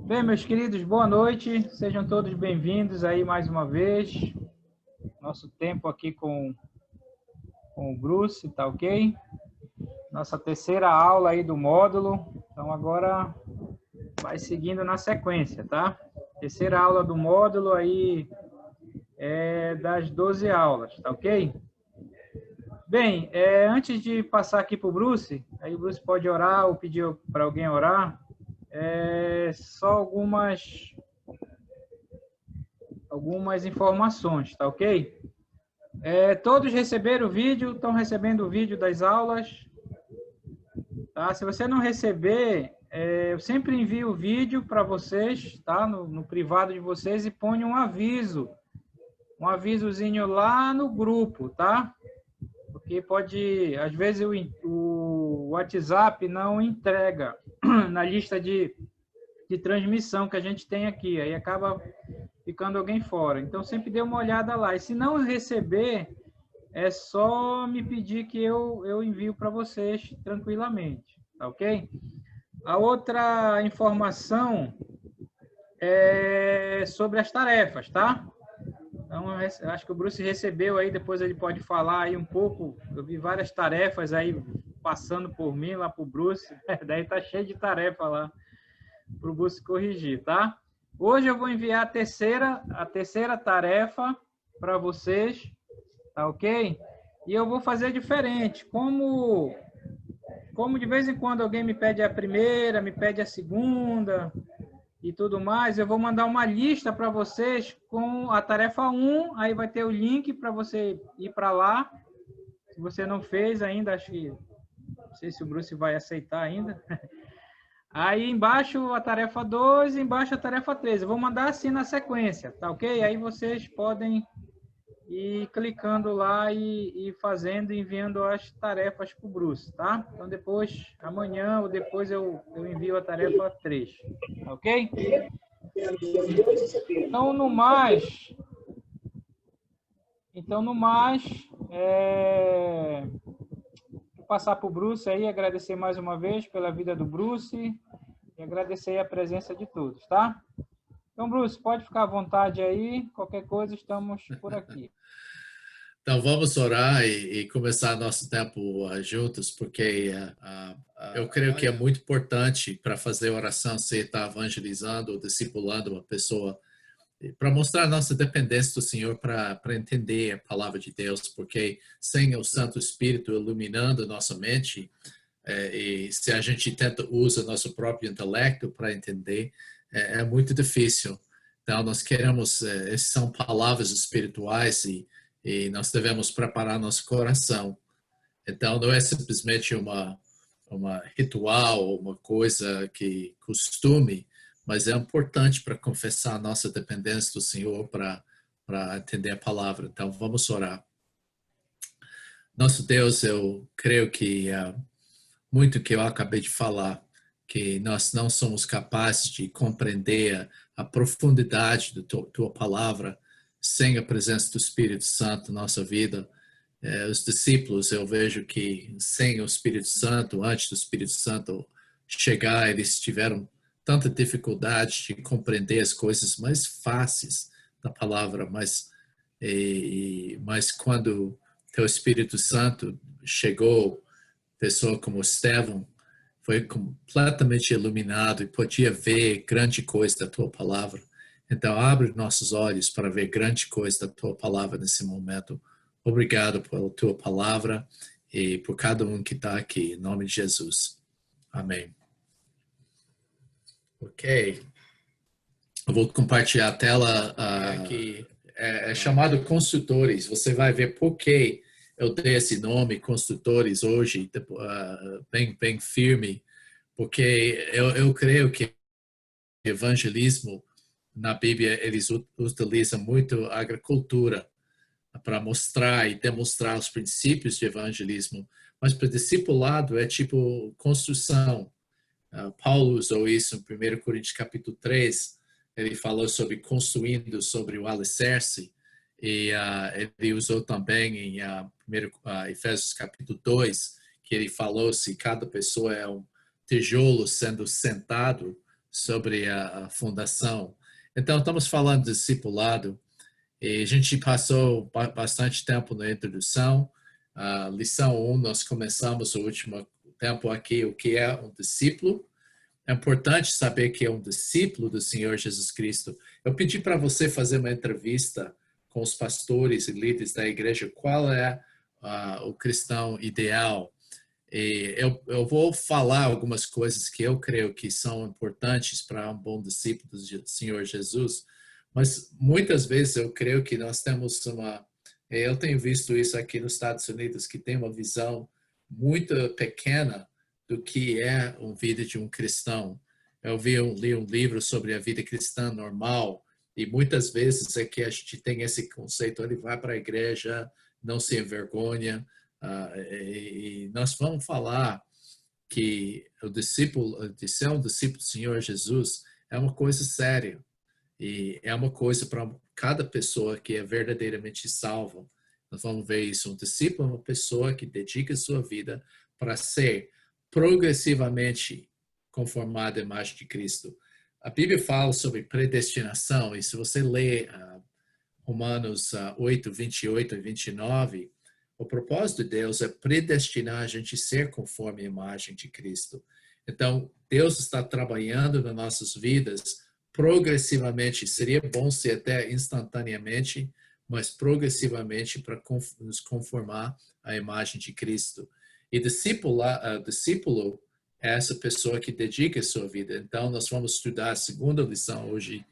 Bem, meus queridos, boa noite. Sejam todos bem-vindos aí mais uma vez. Nosso tempo aqui com o Bruce, tá ok? Nossa terceira aula aí do módulo. Então agora vai seguindo na sequência, tá? Terceira aula do módulo aí é das 12 aulas, tá ok? Bem, antes de passar aqui para o Bruce, aí o Bruce pode orar ou pedir para alguém orar. Só algumas informações, tá ok? Todos receberam o vídeo, estão recebendo o vídeo das aulas, tá? Se você não receber, eu sempre envio o vídeo para vocês, tá? No privado de vocês e ponho um avisozinho lá no grupo, tá? Porque pode, às vezes o WhatsApp não entrega na lista de transmissão que a gente tem aqui, aí acaba ficando alguém fora. Então, sempre dê uma olhada lá. E se não receber, é só me pedir que eu envio para vocês tranquilamente, tá ok? A outra informação é sobre as tarefas, tá? Então, eu acho que o Bruce recebeu aí, depois ele pode falar aí um pouco. Eu vi várias tarefas aí passando por mim, lá para o Bruce. Daí tá cheio de tarefa lá para o Bruce corrigir, tá? Hoje eu vou enviar a terceira tarefa para vocês, tá ok? E eu vou fazer diferente. Como de vez em quando alguém me pede a primeira, me pede a segunda e tudo mais, eu vou mandar uma lista para vocês com a tarefa 1, aí vai ter o link para você ir para lá. Se você não fez ainda, acho que não sei se o Bruce vai aceitar ainda. Aí embaixo a tarefa 2, embaixo a tarefa 3. Eu vou mandar assim na sequência, tá ok? Aí vocês podem ir clicando lá e fazendo, enviando as tarefas para o Bruce, tá? Então depois, amanhã ou depois eu envio a tarefa 3, tá ok? Então no mais, vou passar para o Bruce aí, agradecer mais uma vez pela vida do Bruce e agradecer a presença de todos, tá? Então, Bruce, pode ficar à vontade aí, qualquer coisa, estamos por aqui. Então, vamos orar e começar nosso tempo juntos, porque eu creio que é muito importante para fazer oração, você está evangelizando ou discipulando uma pessoa, para mostrar nossa dependência do Senhor, para entender a palavra de Deus, porque sem o Santo Espírito iluminando nossa mente, e se a gente tenta usar nosso próprio intelecto para entender, é muito difícil. Então, nós queremos, essas são palavras espirituais e nós devemos preparar nosso coração. Então, não é simplesmente uma ritual, uma coisa que costume, mas é importante para confessar a nossa dependência do Senhor, para entender a palavra. Então, vamos orar. Nosso Deus, eu creio que muito que eu acabei de falar, que nós não somos capazes de compreender a profundidade da tua palavra sem a presença do Espírito Santo na nossa vida. Os discípulos, eu vejo que sem o Espírito Santo, antes do Espírito Santo chegar, eles tiveram tanta dificuldade de compreender as coisas mais fáceis da palavra, mas quando teu Espírito Santo chegou, pessoa como Estevão foi completamente iluminado e podia ver grande coisa da tua palavra. Então, abre nossos olhos para ver grande coisa da tua palavra nesse momento. Obrigado pela tua palavra e por cada um que está aqui. Em nome de Jesus. Amém. Ok. Eu vou compartilhar a tela aqui. É chamado Construtores. Você vai ver por que eu dei esse nome, Construtores, hoje, bem firme, porque eu creio que evangelismo na Bíblia eles utilizam muito a agricultura para mostrar e demonstrar os princípios de evangelismo, mas para discipulado é tipo construção. Paulo usou isso em 1 Coríntios capítulo 3, ele falou sobre construindo sobre o alicerce, e ele usou também em Efésios capítulo 2, que ele falou se cada pessoa é um tijolo sendo sentado sobre a fundação. Então, estamos falando de discipulado, e a gente passou bastante tempo na introdução. Lição 1, nós começamos o último tempo aqui, o que é um discípulo. É importante saber que é um discípulo do Senhor Jesus Cristo. Eu pedi para você fazer uma entrevista com os pastores e líderes da igreja, qual é o cristão ideal. E eu vou falar algumas coisas que eu creio que são importantes para um bom discípulo do Senhor Jesus, mas muitas vezes eu creio que nós temos eu tenho visto isso aqui nos Estados Unidos, que tem uma visão muito pequena do que é a vida de um cristão. Eu li um livro sobre a vida cristã normal, e muitas vezes é que a gente tem esse conceito, ele vai para a igreja, não se envergonha, e nós vamos falar que o discípulo, de ser um discípulo do Senhor Jesus, é uma coisa séria. E é uma coisa para cada pessoa que é verdadeiramente salva. Nós vamos ver isso. Um discípulo é uma pessoa que dedica sua vida para ser progressivamente conformado à imagem de Cristo. A Bíblia fala sobre predestinação, e se você lê Romanos 8, 28 e 29, o propósito de Deus é predestinar a gente a ser conforme a imagem de Cristo. Então, Deus está trabalhando nas nossas vidas progressivamente. Seria bom se até instantaneamente, mas progressivamente para nos conformar à imagem de Cristo. E discípulo é essa pessoa que dedica a sua vida. Então, nós vamos estudar a segunda lição hoje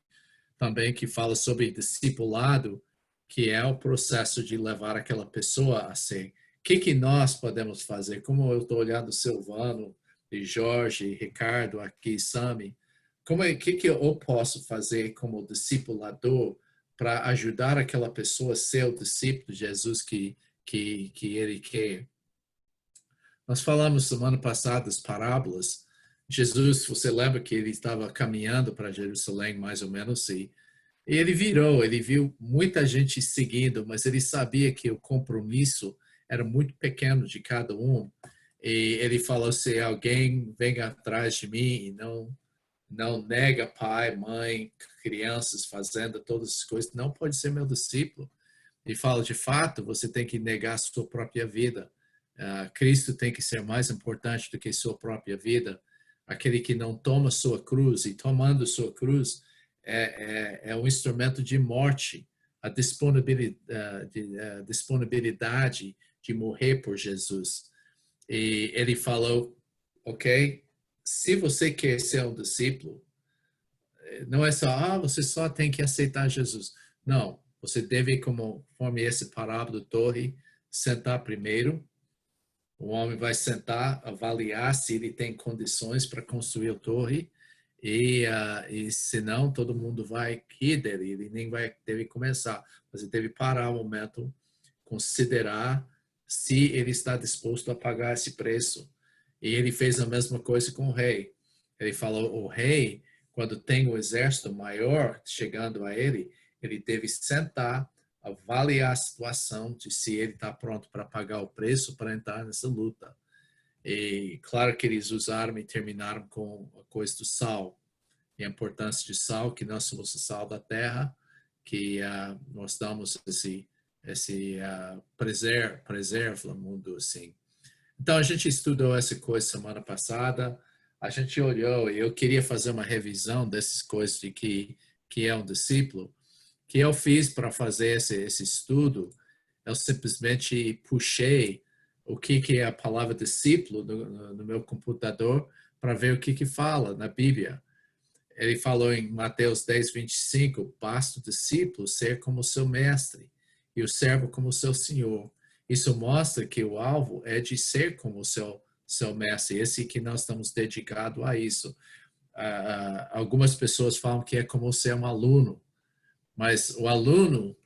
também, que fala sobre discipulado, que é o processo de levar aquela pessoa a ser. O que nós podemos fazer? Como eu estou olhando Silvano, e Jorge, e Ricardo aqui, Sami, que eu posso fazer como discipulador para ajudar aquela pessoa a ser o discípulo de Jesus que ele quer? Nós falamos semana passada das parábolas. Jesus, você lembra que ele estava caminhando para Jerusalém, mais ou menos, e ele viu muita gente seguindo, mas ele sabia que o compromisso era muito pequeno de cada um. E ele falou: se alguém vem atrás de mim e não nega pai, mãe, crianças, fazenda, todas as coisas, não pode ser meu discípulo. E fala: de fato, você tem que negar a sua própria vida. Cristo tem que ser mais importante do que sua própria vida. Aquele que não toma sua cruz, e tomando sua cruz, é um instrumento de morte, a disponibilidade de morrer por Jesus. E ele falou: ok, se você quer ser um discípulo, não é só, você só tem que aceitar Jesus. Não, você deve, conforme esse parábola do torre, sentar primeiro. O homem vai sentar, avaliar se ele tem condições para construir a torre, e senão todo mundo vai rir dele, ele nem vai deve começar, mas ele deve parar um momento, considerar se ele está disposto a pagar esse preço. E ele fez a mesma coisa com o rei. Ele falou: o rei, quando tem um exército maior chegando a ele, ele deve sentar, avaliar a situação de se ele está pronto para pagar o preço para entrar nessa luta. E claro que eles usaram e terminaram com a coisa do sal, e a importância de sal, que nós somos o sal da terra, que nós damos esse preserva no mundo assim. Então a gente estudou essa coisa semana passada, a gente olhou, e eu queria fazer uma revisão dessas coisas de que é um discípulo, que eu fiz para fazer esse estudo. Eu simplesmente puxei o que é a palavra discípulo no meu computador para ver o que fala na Bíblia. Ele falou em Mateus 10, 25, basta o discípulo ser como seu mestre e o servo como seu senhor. Isso mostra que o alvo é de ser como o seu mestre, esse que nós estamos dedicados a isso. Algumas pessoas falam que é como ser um aluno, mas o aluno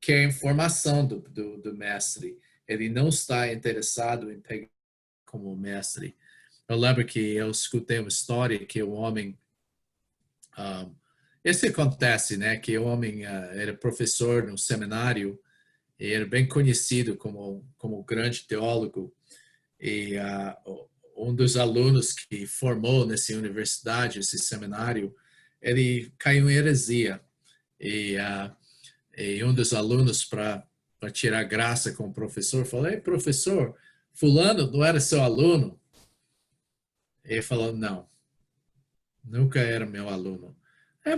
quer informação do mestre. Ele não está interessado em pegar como mestre. Eu lembro que eu escutei uma história que o homem... esse acontece, né? Que o homem era professor no seminário e era bem conhecido como grande teólogo. E um dos alunos que formou nessa universidade, esse seminário, ele caiu em heresia. E um dos alunos, para tirar graça com o professor, falou: "Ei, professor, fulano não era seu aluno?" Ele falou: "Não, nunca era meu aluno."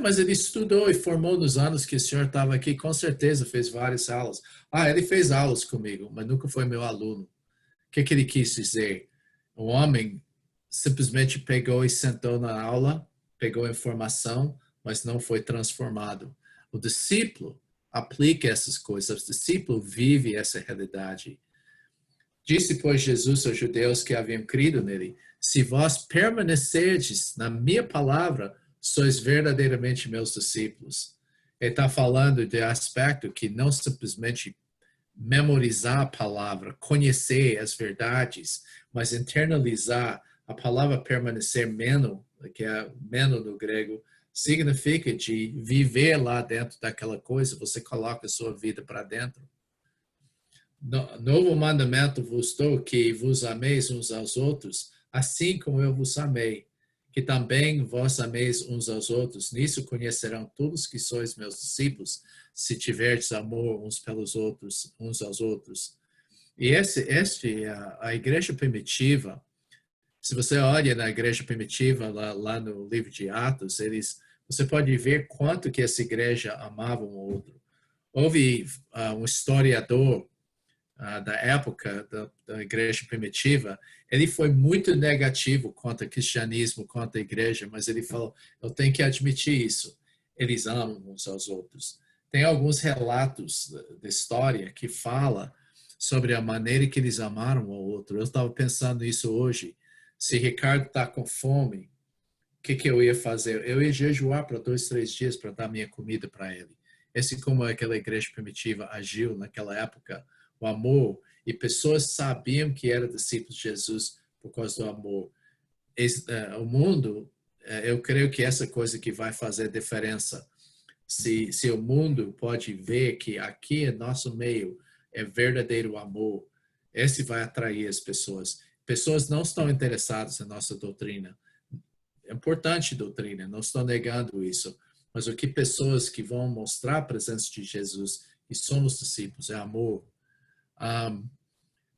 Mas ele estudou e formou nos anos que o senhor estava aqui, com certeza fez várias aulas. Ele fez aulas comigo, mas nunca foi meu aluno. O que ele quis dizer? O homem simplesmente pegou e sentou na aula, pegou a informação, mas não foi transformado. O discípulo aplica essas coisas, o discípulo vive essa realidade. Disse, pois, Jesus aos judeus que haviam crido nele: "Se vós permanecerdes na minha palavra, sois verdadeiramente meus discípulos." Ele está falando de aspecto que não simplesmente memorizar a palavra, conhecer as verdades, mas internalizar. A palavra permanecer, meno, que é meno no grego, significa de viver lá dentro daquela coisa, você coloca a sua vida para dentro. Novo mandamento vos dou, que vos ameis uns aos outros, assim como eu vos amei, que também vós ameis uns aos outros. Nisso conhecerão todos que sois meus discípulos, se tiverdes amor uns pelos outros, uns aos outros. E a igreja primitiva, se você olha na igreja primitiva, lá no livro de Atos, você pode ver quanto que essa igreja amava um outro. Houve um historiador da época da igreja primitiva, ele foi muito negativo contra o cristianismo, contra a igreja, mas ele falou: eu tenho que admitir isso, eles amam uns aos outros. Tem alguns relatos da história que fala sobre a maneira que eles amaram ao outro. Eu estava pensando nisso hoje. Se Ricardo está com fome, o que eu ia fazer? Eu ia jejuar para 2, 3 dias para dar minha comida para ele. Esse como aquela igreja primitiva agiu naquela época, o amor, e pessoas sabiam que eram discípulos de Jesus por causa do amor. O mundo, eu creio que essa coisa que vai fazer diferença. Se o mundo pode ver que aqui em nosso meio é verdadeiro amor, esse vai atrair as pessoas. Pessoas não estão interessadas em nossa doutrina. É importante doutrina, não estou negando isso. Mas o que pessoas que vão mostrar a presença de Jesus e somos discípulos é amor.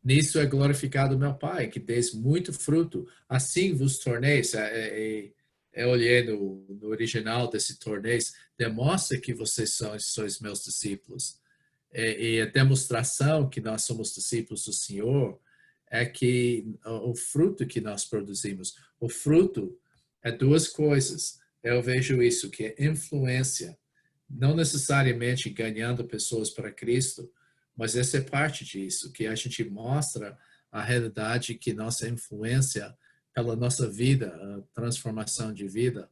Nisso é glorificado meu Pai, que deis muito fruto. Assim vos torneis. Eu olhei no original desse torneis, demonstra que vocês sois meus discípulos. E a demonstração que nós somos discípulos do Senhor é que o fruto que nós produzimos, o fruto é duas coisas. Eu vejo isso, que é influência, não necessariamente ganhando pessoas para Cristo, mas essa é parte disso, que a gente mostra a realidade que nossa influência pela nossa vida, a transformação de vida.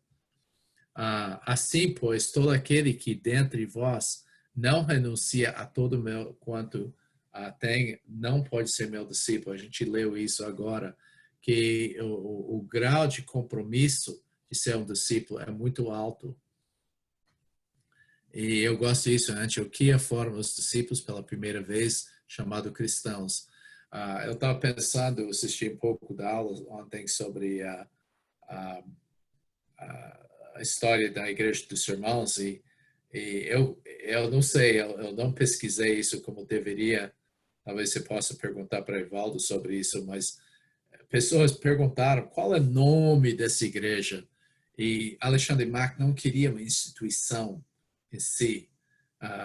Assim, pois, todo aquele que dentre vós não renuncia a todo meu quanto tem, não pode ser meu discípulo. A gente leu isso agora, que o grau de compromisso de ser um discípulo é muito alto. E eu gosto disso. Em Antioquia foram os discípulos pela primeira vez chamados cristãos. Eu estava pensando, assisti um pouco da aula ontem sobre a história da Igreja dos Irmãos e eu não sei, eu não pesquisei isso como deveria. Talvez você possa perguntar para Evaldo sobre isso, mas pessoas perguntaram qual é o nome dessa igreja. E Alexandre Mack não queria uma instituição em si.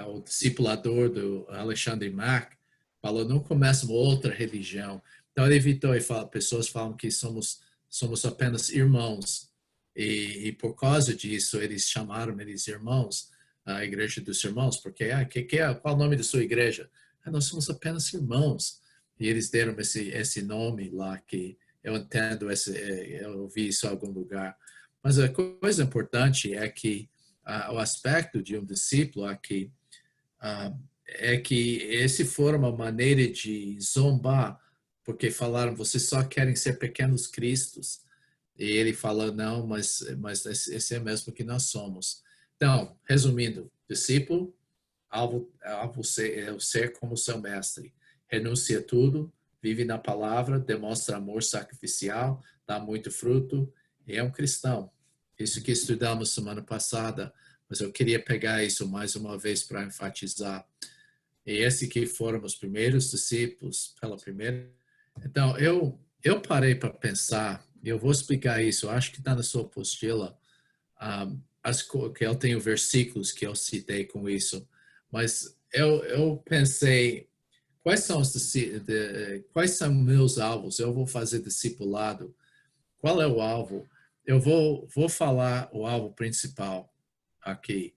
O discipulador do Alexandre Mack falou: não começa uma outra religião. Então ele evitou e fala, pessoas falam que somos apenas irmãos. E por causa disso eles chamaram eles irmãos, a igreja dos irmãos, porque qual é o nome da sua igreja? Nós somos apenas irmãos. E eles deram esse nome lá, que eu entendo, eu ouvi isso em algum lugar. Mas a coisa importante é que o aspecto de um discípulo aqui é que esse for uma maneira de zombar, porque falaram, vocês só querem ser pequenos cristos. E ele falou, não, mas esse é mesmo que nós somos. Então, resumindo, discípulo, alvo ser como seu mestre. Renuncia tudo, vive na palavra, demonstra amor sacrificial, dá muito fruto e é um cristão. Isso que estudamos semana passada, mas eu queria pegar isso mais uma vez para enfatizar. E esse que foram os primeiros discípulos pela primeira. Então, eu parei para pensar, e eu vou explicar isso, eu acho que está na sua apostila, que eu tenho versículos que eu citei com isso, mas eu pensei, quais são meus alvos? Eu vou fazer discipulado. Qual é o alvo? Eu vou falar o alvo principal aqui,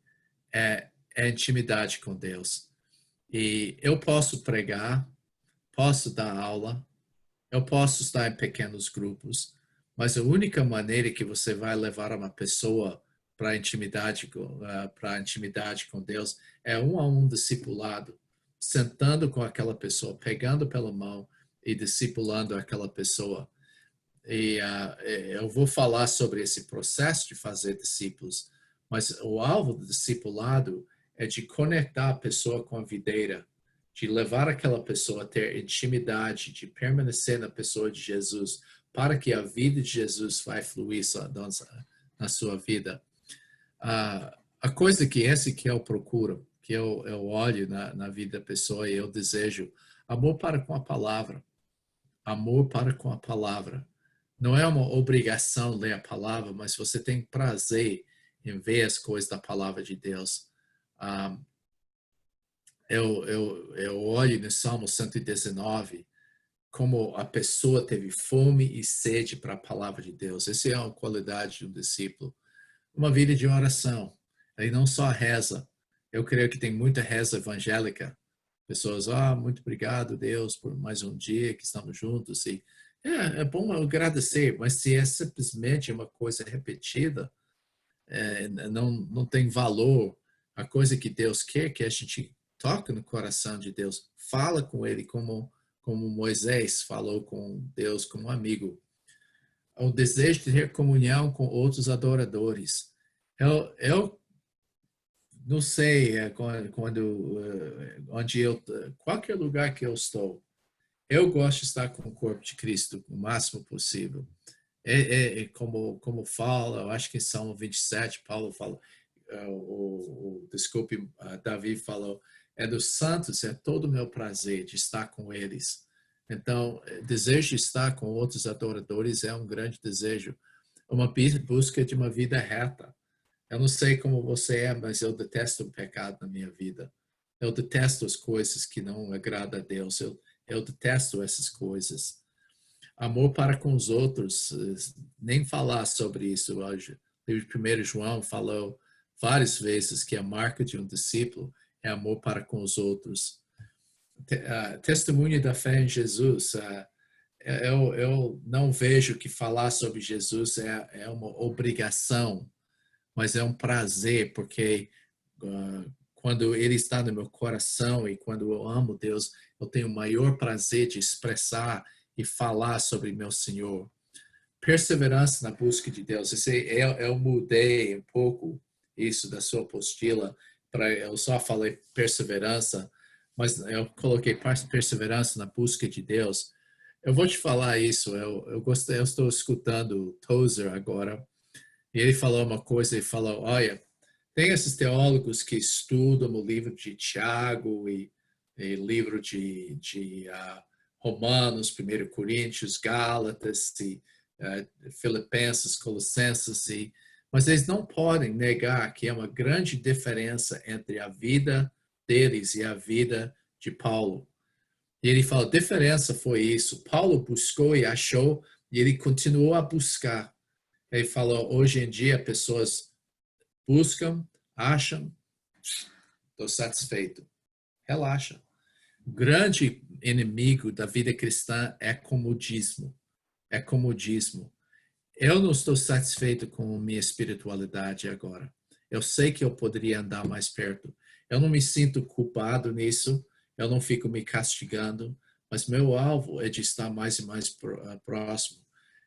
é intimidade com Deus. E eu posso pregar, posso dar aula, eu posso estar em pequenos grupos, mas a única maneira que você vai levar uma pessoa para a intimidade com Deus é um a um discipulado, sentando com aquela pessoa, pegando pela mão e discipulando aquela pessoa. E eu vou falar sobre esse processo de fazer discípulos, mas o alvo do discipulado é de conectar a pessoa com a videira, de levar aquela pessoa a ter intimidade, de permanecer na pessoa de Jesus, para que a vida de Jesus vai fluir na sua vida. A coisa que esse que eu procuro, que eu olho na vida da pessoa e eu desejo, amor para com a palavra. Amor para com a palavra. Não é uma obrigação ler a palavra, mas você tem prazer em ver as coisas da palavra de Deus. Eu olho no Salmo 119 como a pessoa teve fome e sede para a palavra de Deus. Essa é a qualidade de um discípulo. Uma vida de oração. Ele não só reza. Eu creio que tem muita reza evangélica. Pessoas, muito obrigado, Deus, por mais um dia que estamos juntos. E é bom agradecer, mas se é simplesmente uma coisa repetida, não tem valor. A coisa que Deus quer que a gente toque no coração de Deus, fala com Ele como Moisés falou com Deus como amigo. O desejo de ter comunhão com outros adoradores. Eu não sei qualquer lugar que eu estou, eu gosto de estar com o corpo de Cristo o máximo possível. Como fala, eu acho que em Salmo 27, Paulo fala, Davi falou, é dos santos, é todo o meu prazer de estar com eles. Então, desejo de estar com outros adoradores é um grande desejo. Uma busca de uma vida reta. Eu não sei como você é, mas eu detesto o pecado na minha vida. Eu detesto as coisas que não agradam a Deus. Eu detesto essas coisas. Amor para com os outros, nem falar sobre isso hoje. O 1 João falou várias vezes que a marca de um discípulo é amor para com os outros. Testemunho da fé em Jesus. Eu não vejo que falar sobre Jesus é uma obrigação, mas é um prazer, porque quando Ele está no meu coração e quando eu amo Deus, eu tenho o maior prazer de expressar e falar sobre meu Senhor. Perseverança na busca de Deus. Eu mudei um pouco isso da sua apostila, eu só falei perseverança, mas eu coloquei perseverança na busca de Deus. Eu vou te falar isso, eu estou escutando Tozer agora, e ele falou uma coisa, ele falou, olha, tem esses teólogos que estudam o livro de Tiago e livro de Romanos, 1 Coríntios, Gálatas, Filipenses, Colossenses, mas eles não podem negar que é uma grande diferença entre a vida deles e a vida de Paulo. E ele fala, a diferença foi isso. Paulo buscou e achou, e ele continuou a buscar. Ele falou, hoje em dia, pessoas buscam, acham, estou satisfeito. Relaxa. O grande inimigo da vida cristã é comodismo. É comodismo. Eu não estou satisfeito com minha espiritualidade agora. Eu sei que eu poderia andar mais perto. Eu não me sinto culpado nisso. Eu não fico me castigando. Mas meu alvo é de estar mais e mais próximo.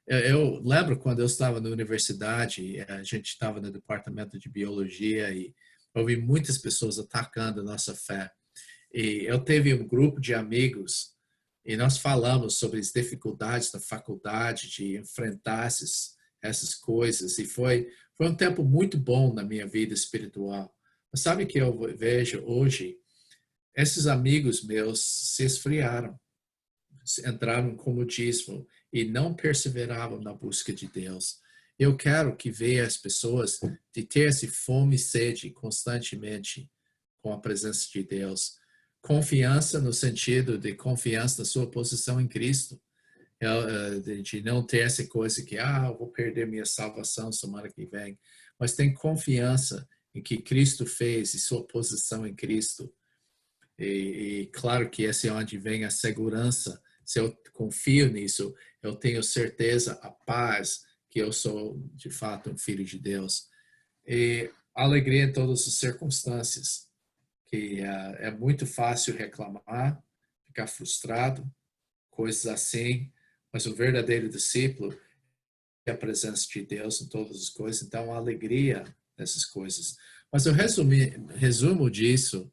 Eu lembro quando eu estava na universidade, a gente estava no departamento de biologia e eu vi muitas pessoas atacando a nossa fé. E eu teve um grupo de amigos E nós falamos sobre as dificuldades da faculdade, de enfrentar essas coisas. E foi um tempo muito bom na minha vida espiritual. Mas sabe o que eu vejo hoje? Esses amigos meus se esfriaram, entraram no comodismo e não perseveravam na busca de Deus. Eu quero que veja as pessoas de ter essa fome e sede constantemente com a presença de Deus. Confiança no sentido de confiança na sua posição em Cristo. De não ter essa coisa que, eu vou perder minha salvação semana que vem. Mas tem confiança em que Cristo fez e sua posição em Cristo. E claro que esse é onde vem a segurança. Se eu confio nisso, eu tenho certeza, a paz, que eu sou, de fato, um filho de Deus. E alegria em todas as circunstâncias. Que é muito fácil reclamar, ficar frustrado, coisas assim. Mas o verdadeiro discípulo é a presença de Deus em todas as coisas. Então, a alegria nessas coisas. Mas o resumo disso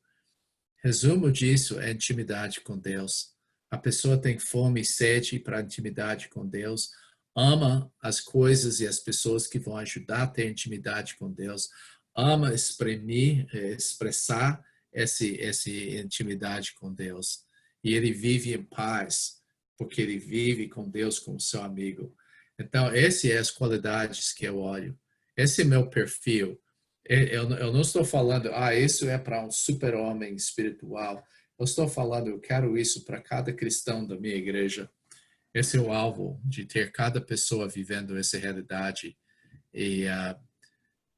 é intimidade com Deus. A pessoa tem fome e sede para intimidade com Deus, ama as coisas e as pessoas que vão ajudar a ter intimidade com Deus, ama expressar essa intimidade com Deus. E ele vive em paz, porque ele vive com Deus como seu amigo. Então, essas são as qualidades que eu olho. Esse é meu perfil. Eu não estou falando, isso é para um super-homem espiritual. Eu estou falando, eu quero isso para cada cristão da minha igreja. Esse é o alvo, de ter cada pessoa vivendo essa realidade. E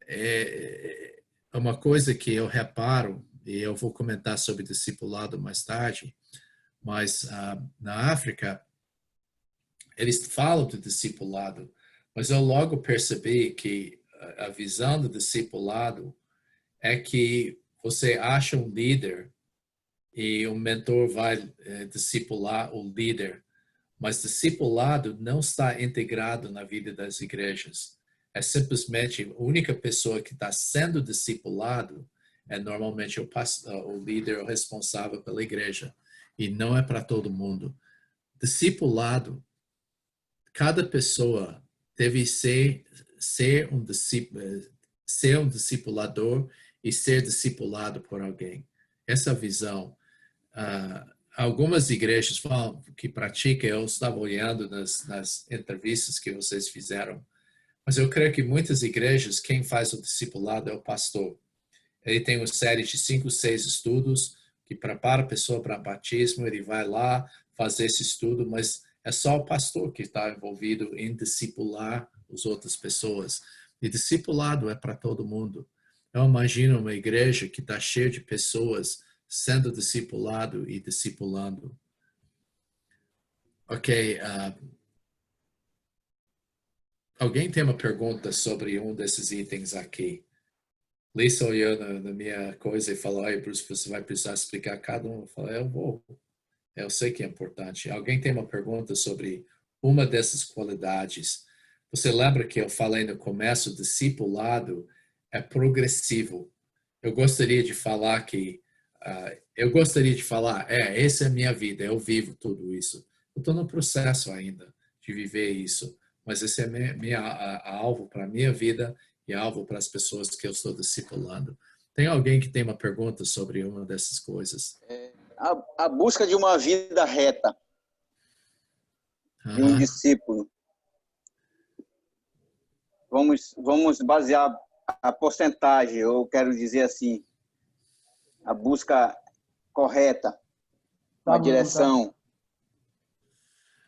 é uma coisa que eu reparo, e eu vou comentar sobre discipulado mais tarde, mas na África, eles falam do discipulado, mas eu logo percebi que a visão do discipulado é que você acha um líder e o mentor vai discipular o líder, mas discipulado não está integrado na vida das igrejas. É simplesmente a única pessoa que está sendo discipulado é normalmente o pastor, o líder, o responsável pela igreja, e não é para todo mundo. Discipulado, cada pessoa deve ser um discipulador e ser discipulado por alguém. Essa visão. Algumas igrejas falam que praticam, eu estava olhando nas entrevistas que vocês fizeram, mas eu creio que muitas igrejas, quem faz o discipulado é o pastor. Ele tem uma série de 5, 6 estudos que prepara a pessoa para batismo, ele vai lá fazer esse estudo, mas é só o pastor que está envolvido em discipular as outras pessoas. E discipulado é para todo mundo. Eu imagino uma igreja que está cheia de pessoas sendo discipulado e discipulando. Ok. Alguém tem uma pergunta sobre um desses itens aqui? Lisa olhou na minha coisa e falou, Bruce, você vai precisar explicar cada um. Eu falei, eu vou. Eu sei que é importante. Alguém tem uma pergunta sobre uma dessas qualidades? Você lembra que eu falei no começo, o discipulado é progressivo. Eu gostaria de falar essa é a minha vida, eu vivo tudo isso. Eu estou no processo ainda de viver isso, mas esse é alvo para a minha vida e alvo para as pessoas que eu estou discipulando. Tem alguém que tem uma pergunta sobre uma dessas coisas? A busca de uma vida reta, de um discípulo. Vamos basear a porcentagem, eu quero dizer assim, a busca correta, uma direção,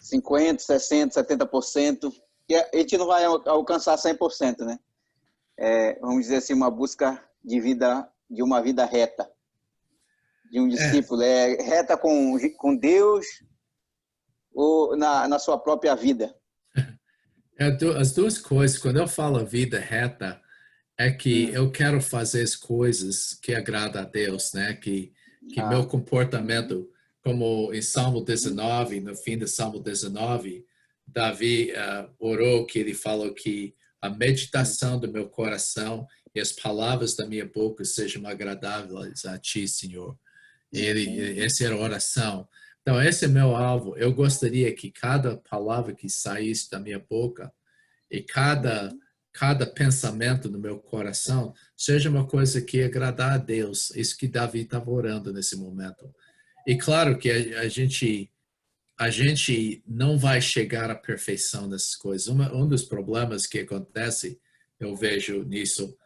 50%, 60%, 70%, e a gente não vai alcançar 100%, né? Vamos dizer assim, uma busca de uma vida reta, de um discípulo. Reta com Deus ou na sua própria vida? As duas coisas. Quando eu falo vida reta, é que eu quero fazer as coisas que agradam a Deus, né? Que meu comportamento, como em Salmo 19, no fim do Salmo 19, Davi orou que ele falou que a meditação do meu coração e as palavras da minha boca sejam agradáveis a Ti, Senhor. Essa era a oração. Então, esse é meu alvo. Eu gostaria que cada palavra que saísse da minha boca e cada pensamento no meu coração seja uma coisa que agradar a Deus. Isso que Davi estava orando nesse momento. E claro que a gente não vai chegar à perfeição nessas coisas. Um dos problemas que acontece, eu vejo nisso,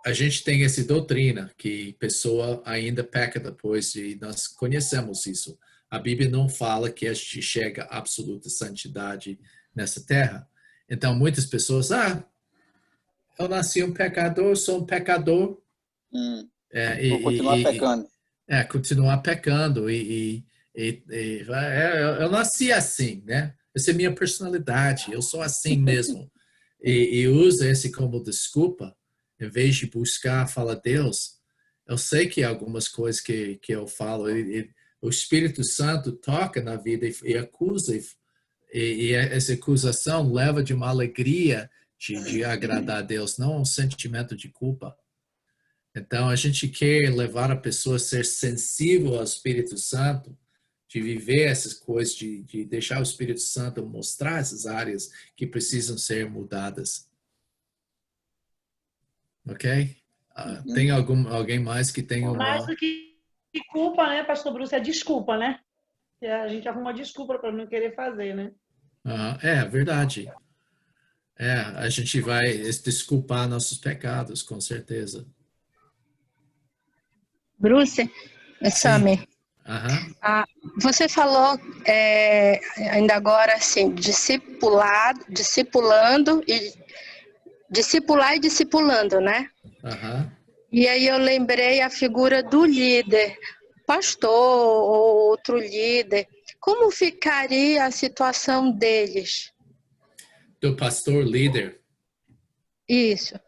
a gente tem essa doutrina que pessoa ainda peca depois de nós conhecemos isso. A Bíblia não fala que a gente chega à absoluta santidade nessa terra. Então, muitas pessoas, eu nasci um pecador, sou um pecador. Vou continuar pecando. Continuar pecando. Eu nasci assim, né? Essa é minha personalidade, eu sou assim mesmo. E usa esse como desculpa, em vez de buscar, fala, Deus, eu sei que algumas coisas que eu falo, o Espírito Santo toca na vida e acusa, e essa acusação leva de uma alegria de agradar a Deus, não um sentimento de culpa. Então, a gente quer levar a pessoa a ser sensível ao Espírito Santo, de viver essas coisas, de deixar o Espírito Santo mostrar essas áreas que precisam ser mudadas. Ok? Tem alguém mais que tem uma... Mais do que culpa, né, pastor Bruce? É desculpa, né? A gente arruma desculpa para não querer fazer, né? É verdade. A gente vai desculpar nossos pecados, com certeza. Bruce, Sami, você falou ainda agora assim, discipular e discipulando, né? E aí eu lembrei a figura do líder, pastor ou outro líder. Como ficaria a situação deles? Do pastor líder? Isso.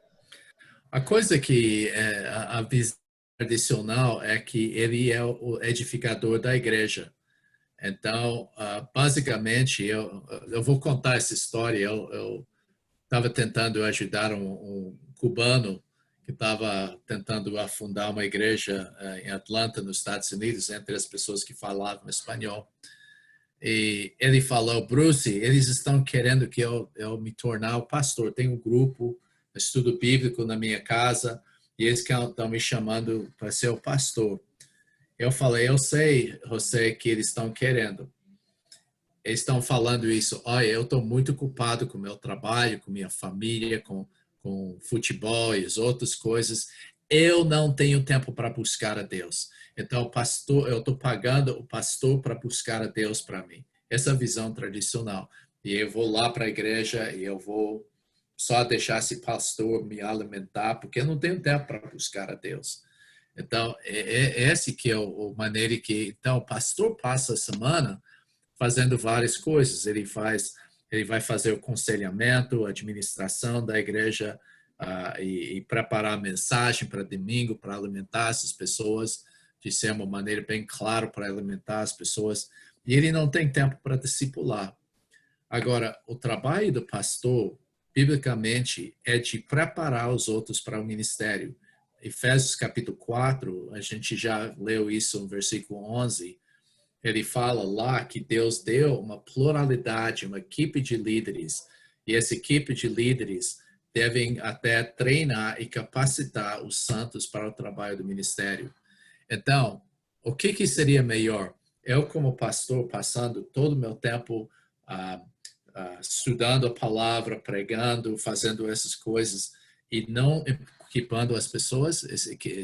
A coisa que a visão tradicional é que ele é o edificador da igreja. Então, basicamente, eu vou contar essa história. Eu estava tentando ajudar um cubano que estava tentando afundar uma igreja em Atlanta, nos Estados Unidos, entre as pessoas que falavam espanhol. E ele falou, Bruce, eles estão querendo que eu me tornar o pastor. Tem um grupo, estudo bíblico na minha casa, e eles estão me chamando para ser o pastor. Eu falei, eu sei, José, que eles estão querendo. Eles estão falando isso. Olha, eu estou muito ocupado com o meu trabalho, com minha família, com futebol e as outras coisas. Eu não tenho tempo para buscar a Deus. Então, pastor, eu estou pagando o pastor para buscar a Deus para mim. Essa é a visão tradicional. E eu vou lá para a igreja e eu vou só deixar esse pastor me alimentar, porque eu não tenho tempo para buscar a Deus. Então, esse que é a maneira que... Então, o pastor passa a semana fazendo várias coisas. Ele vai fazer o aconselhamento, a administração da igreja e preparar a mensagem para domingo, para alimentar essas pessoas, de ser uma maneira bem clara para alimentar as pessoas. E ele não tem tempo para discipular. Agora, o trabalho do pastor, biblicamente, é de preparar os outros para o ministério. Efésios capítulo 4, a gente já leu isso no versículo 11, ele fala lá que Deus deu uma pluralidade, uma equipe de líderes, e essa equipe de líderes devem até treinar e capacitar os santos para o trabalho do ministério. Então, o que seria melhor? Eu, como pastor, passando todo o meu tempo estudando a palavra, pregando, fazendo essas coisas, e não equipando as pessoas,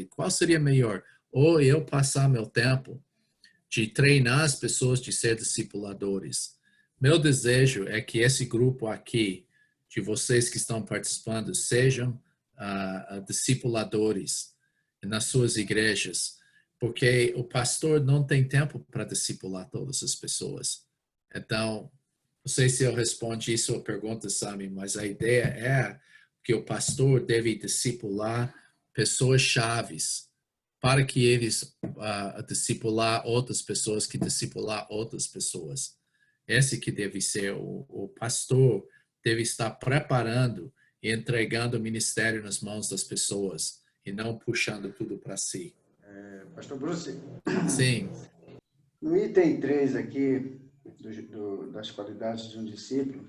qual seria melhor? Ou eu passar meu tempo de treinar as pessoas de ser discipuladores. Meu desejo é que esse grupo aqui, de vocês que estão participando, sejam discipuladores nas suas igrejas, porque o pastor não tem tempo para discipular todas as pessoas. Então, não sei se eu respondi sua pergunta, Sami, mas a ideia é que o pastor deve discipular pessoas chaves para que eles discipular outras pessoas, que discipular outras pessoas. Esse que deve ser o pastor, deve estar preparando e entregando o ministério nas mãos das pessoas e não puxando tudo para si. Pastor Bruce? Sim. No item 3 aqui, das qualidades de um discípulo,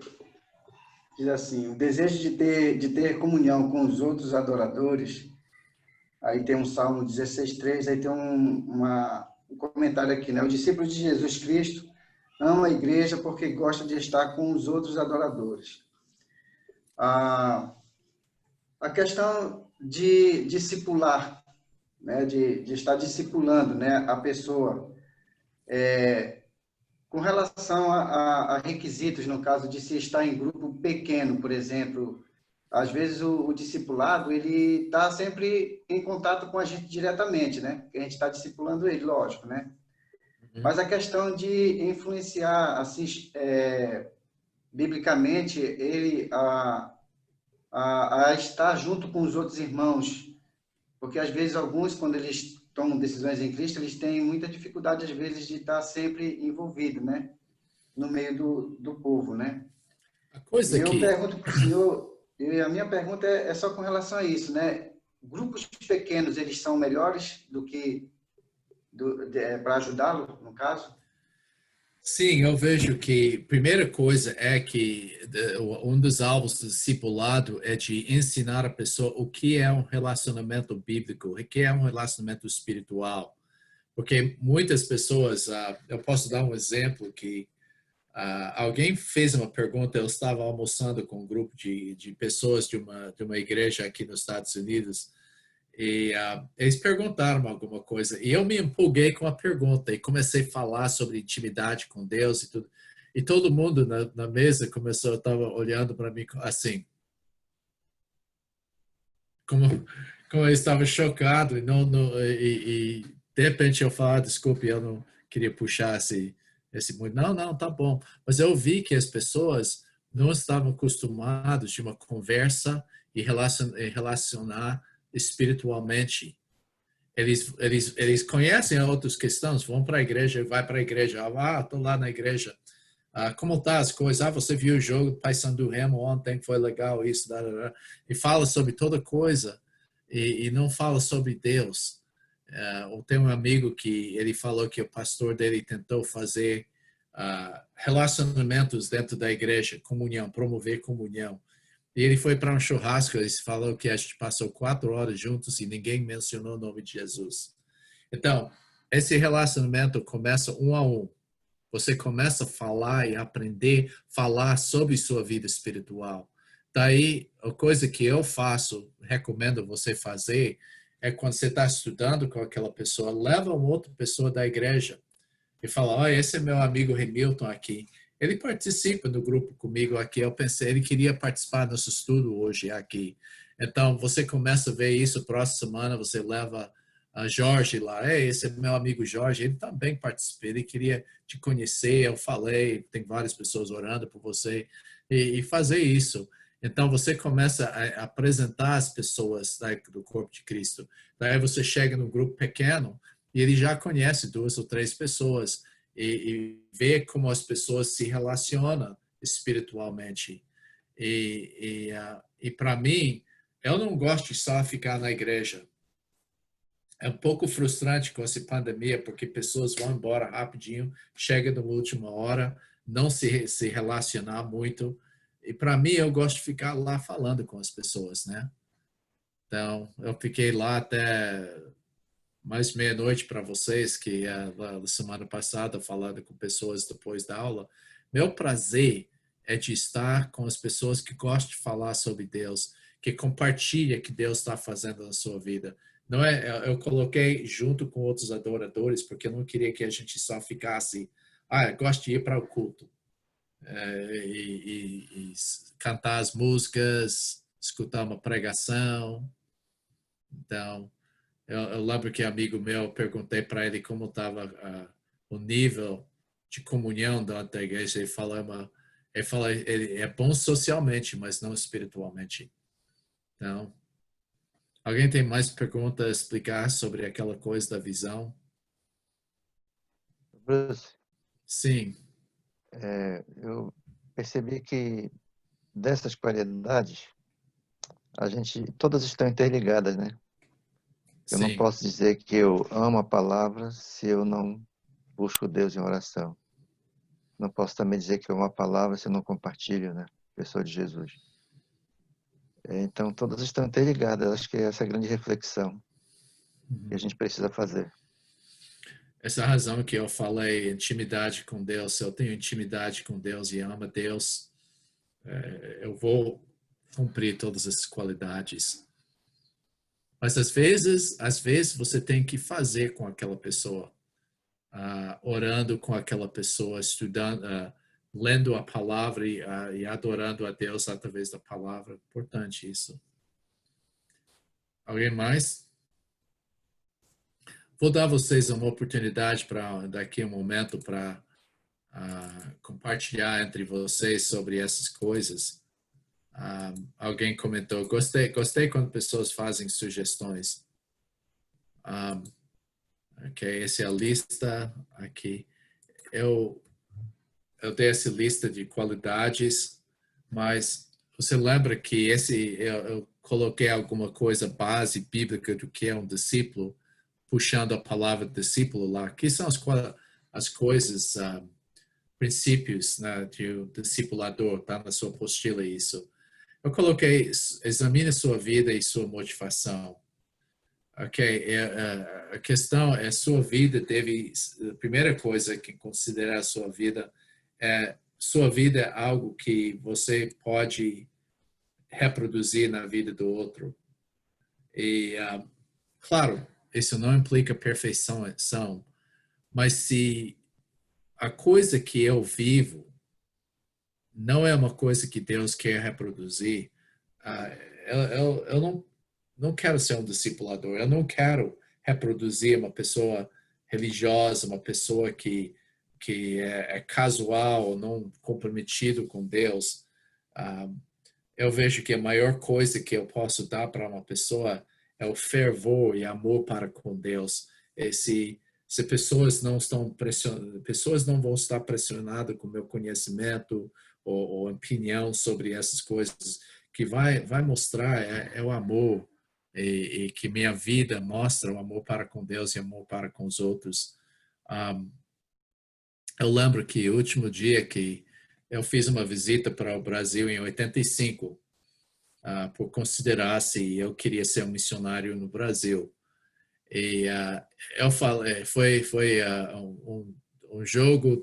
diz assim, o desejo de ter comunhão com os outros adoradores. Aí tem um Salmo 16:3, aí tem um comentário aqui, né? O discípulo de Jesus Cristo ama a igreja porque gosta de estar com os outros adoradores. A questão de discipular, né? De estar discipulando, né? A pessoa, com relação a requisitos, no caso de se estar em grupo pequeno, por exemplo, às vezes o discipulado, ele está sempre em contato com a gente diretamente, né? A gente está discipulando ele, lógico, né? Mas a questão de influenciar, assim, biblicamente, ele a estar junto com os outros irmãos, porque às vezes alguns, quando eles tomam decisões em Cristo, eles têm muita dificuldade, às vezes, de estar sempre envolvido, né? No meio do povo, né? A coisa E eu que... pergunto para o senhor, e a minha pergunta é só com relação a isso, né? Grupos pequenos, eles são melhores do que para ajudá-lo, no caso? Sim, eu vejo que a primeira coisa é que um dos alvos do discipulado é de ensinar a pessoa o que é um relacionamento bíblico, o que é um relacionamento espiritual. Porque muitas pessoas, eu posso dar um exemplo que alguém fez uma pergunta, eu estava almoçando com um grupo de pessoas de uma igreja aqui nos Estados Unidos, e eles perguntaram alguma coisa, e eu me empolguei com a pergunta, e comecei a falar sobre intimidade com Deus e tudo. E todo mundo na mesa começou, estava olhando para mim assim, como eu estava chocado, e de repente eu falei, desculpe, eu não queria puxar esse muito. Não, tá bom. Mas eu vi que as pessoas não estavam acostumadas de uma conversa e relacionar espiritualmente. Eles conhecem outras questões, vão para a igreja, vai para a igreja, estou lá na igreja. Como tá as coisas? Você viu o jogo do Paysandu Remo ontem, foi legal isso, e fala sobre toda coisa e não fala sobre Deus. Eu tenho um amigo que ele falou que o pastor dele tentou fazer relacionamentos dentro da igreja, comunhão, promover comunhão. E ele foi para um churrasco, ele falou que a gente passou 4 horas juntos e ninguém mencionou o nome de Jesus. Então, esse relacionamento começa um a um. Você começa a falar e aprender a falar sobre sua vida espiritual. Daí, a coisa que eu faço, recomendo você fazer, é quando você está estudando com aquela pessoa, leva uma outra pessoa da igreja e fala, olha, esse é meu amigo Hamilton aqui. Ele participa do grupo comigo aqui. Eu pensei, ele queria participar do nosso estudo hoje aqui. Então, você começa a ver isso, próxima semana você leva a Jorge lá. Esse é meu amigo Jorge, ele também participa, ele queria te conhecer, eu falei, tem várias pessoas orando por você, e fazer isso. Então, você começa a apresentar as pessoas do corpo de Cristo. Daí você chega num grupo pequeno e ele já conhece 2 ou 3 pessoas e vê como as pessoas se relacionam espiritualmente. E para mim, eu não gosto de só ficar na igreja. É um pouco frustrante com essa pandemia, porque pessoas vão embora rapidinho, chega na última hora, não se relacionar muito. E para mim, eu gosto de ficar lá falando com as pessoas, né? Então, eu fiquei lá até mais meia-noite para vocês, que a semana passada, falando com pessoas depois da aula. Meu prazer é de estar com as pessoas que gostam de falar sobre Deus, que compartilham o que Deus está fazendo na sua vida. Não é, eu coloquei junto com outros adoradores, porque eu não queria que a gente só ficasse, eu gosto de ir para o culto. E cantar as músicas, escutar uma pregação. Então, eu lembro que amigo meu, perguntei para ele como estava o nível de comunhão da igreja. Ele falou, ele é bom socialmente, mas não espiritualmente. Então, alguém tem mais perguntas a explicar sobre aquela coisa da visão? Bruce, Sim. Eu percebi que dessas qualidades, todas estão interligadas, né? Eu não Sim. posso dizer que eu amo a palavra se eu não busco Deus em oração. Não posso também dizer que é uma palavra se eu não compartilho, né? Pessoa de Jesus. Então, todas estão interligadas. Acho que essa é a grande reflexão que a gente precisa fazer. Essa razão que eu falei, intimidade com Deus. Se eu tenho intimidade com Deus e amo a Deus, eu vou cumprir todas essas qualidades. Mas às vezes você tem que fazer com aquela pessoa, orando com aquela pessoa, estudando, lendo a palavra e adorando a Deus através da palavra. Importante isso. Alguém mais? Vou dar a vocês uma oportunidade para daqui a um momento para compartilhar entre vocês sobre essas coisas. Alguém comentou, gostei quando pessoas fazem sugestões. Ok, essa é a lista aqui. Eu dei essa lista de qualidades, mas você lembra que eu coloquei alguma coisa base bíblica do que é um discípulo, puxando a palavra discípulo lá? Que são as coisas, princípios, né, de um discipulador, tá na sua apostila isso. Eu coloquei, examine sua vida e sua motivação. Ok, a questão é sua vida a primeira coisa que considerar a sua vida é algo que você pode reproduzir na vida do outro. E, claro, isso não implica perfeição, mas se a coisa que eu vivo não é uma coisa que Deus quer reproduzir, eu não quero ser um discipulador, eu não quero reproduzir uma pessoa religiosa, uma pessoa que é casual, não comprometido com Deus. Eu vejo que a maior coisa que eu posso dar para uma pessoa é o fervor e amor para com Deus. Se pessoas não vão estar pressionadas com meu conhecimento ou opinião sobre essas coisas, que vai mostrar é o amor e que minha vida mostra o amor para com Deus e amor para com os outros. Eu lembro que o último dia que eu fiz uma visita para o Brasil em 85, por considerar se eu queria ser um missionário no Brasil. E eu falei, foi um jogo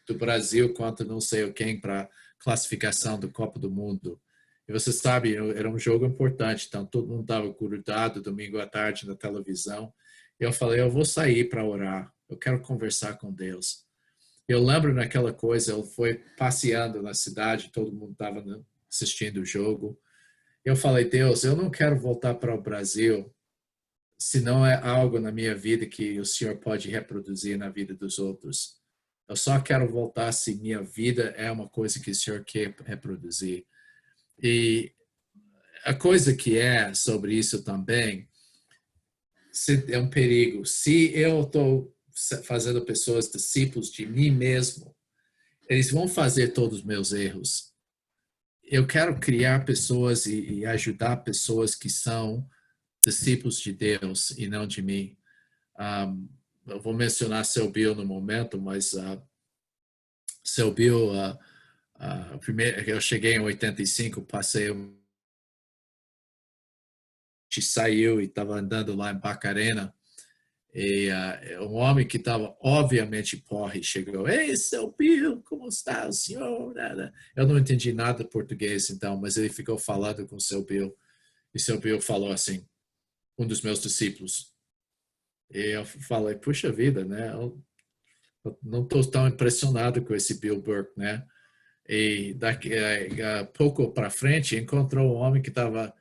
do Brasil contra não sei quem para classificação do Copa do Mundo. E você sabe, era um jogo importante, então todo mundo estava grudado domingo à tarde na televisão. E eu falei, eu vou sair para orar, eu quero conversar com Deus. Eu lembro naquela coisa, eu fui passeando na cidade, todo mundo estava assistindo o jogo. Eu falei, Deus, eu não quero voltar para o Brasil se não é algo na minha vida que o Senhor pode reproduzir na vida dos outros. Eu só quero voltar se minha vida é uma coisa que o Senhor quer reproduzir. E a coisa que é sobre isso também é um perigo. Se eu estou fazendo pessoas discípulos de mim mesmo, eles vão fazer todos os meus erros. Eu quero criar pessoas e ajudar pessoas que são discípulos de Deus e não de mim. Eu vou mencionar seu Bill no momento, mas seu Bill, eu cheguei em 85, saiu e estava andando lá em Barcarena, e um homem que estava obviamente porre chegou, ei, seu Bill, como está o senhor? Eu não entendi nada de português então, mas ele ficou falando com o seu Bill, e seu Bill falou assim, um dos meus discípulos. E eu falei, puxa vida, né? Eu não estou tão impressionado com esse Bill Burke, né? E daqui a pouco para frente encontrou um homem que estava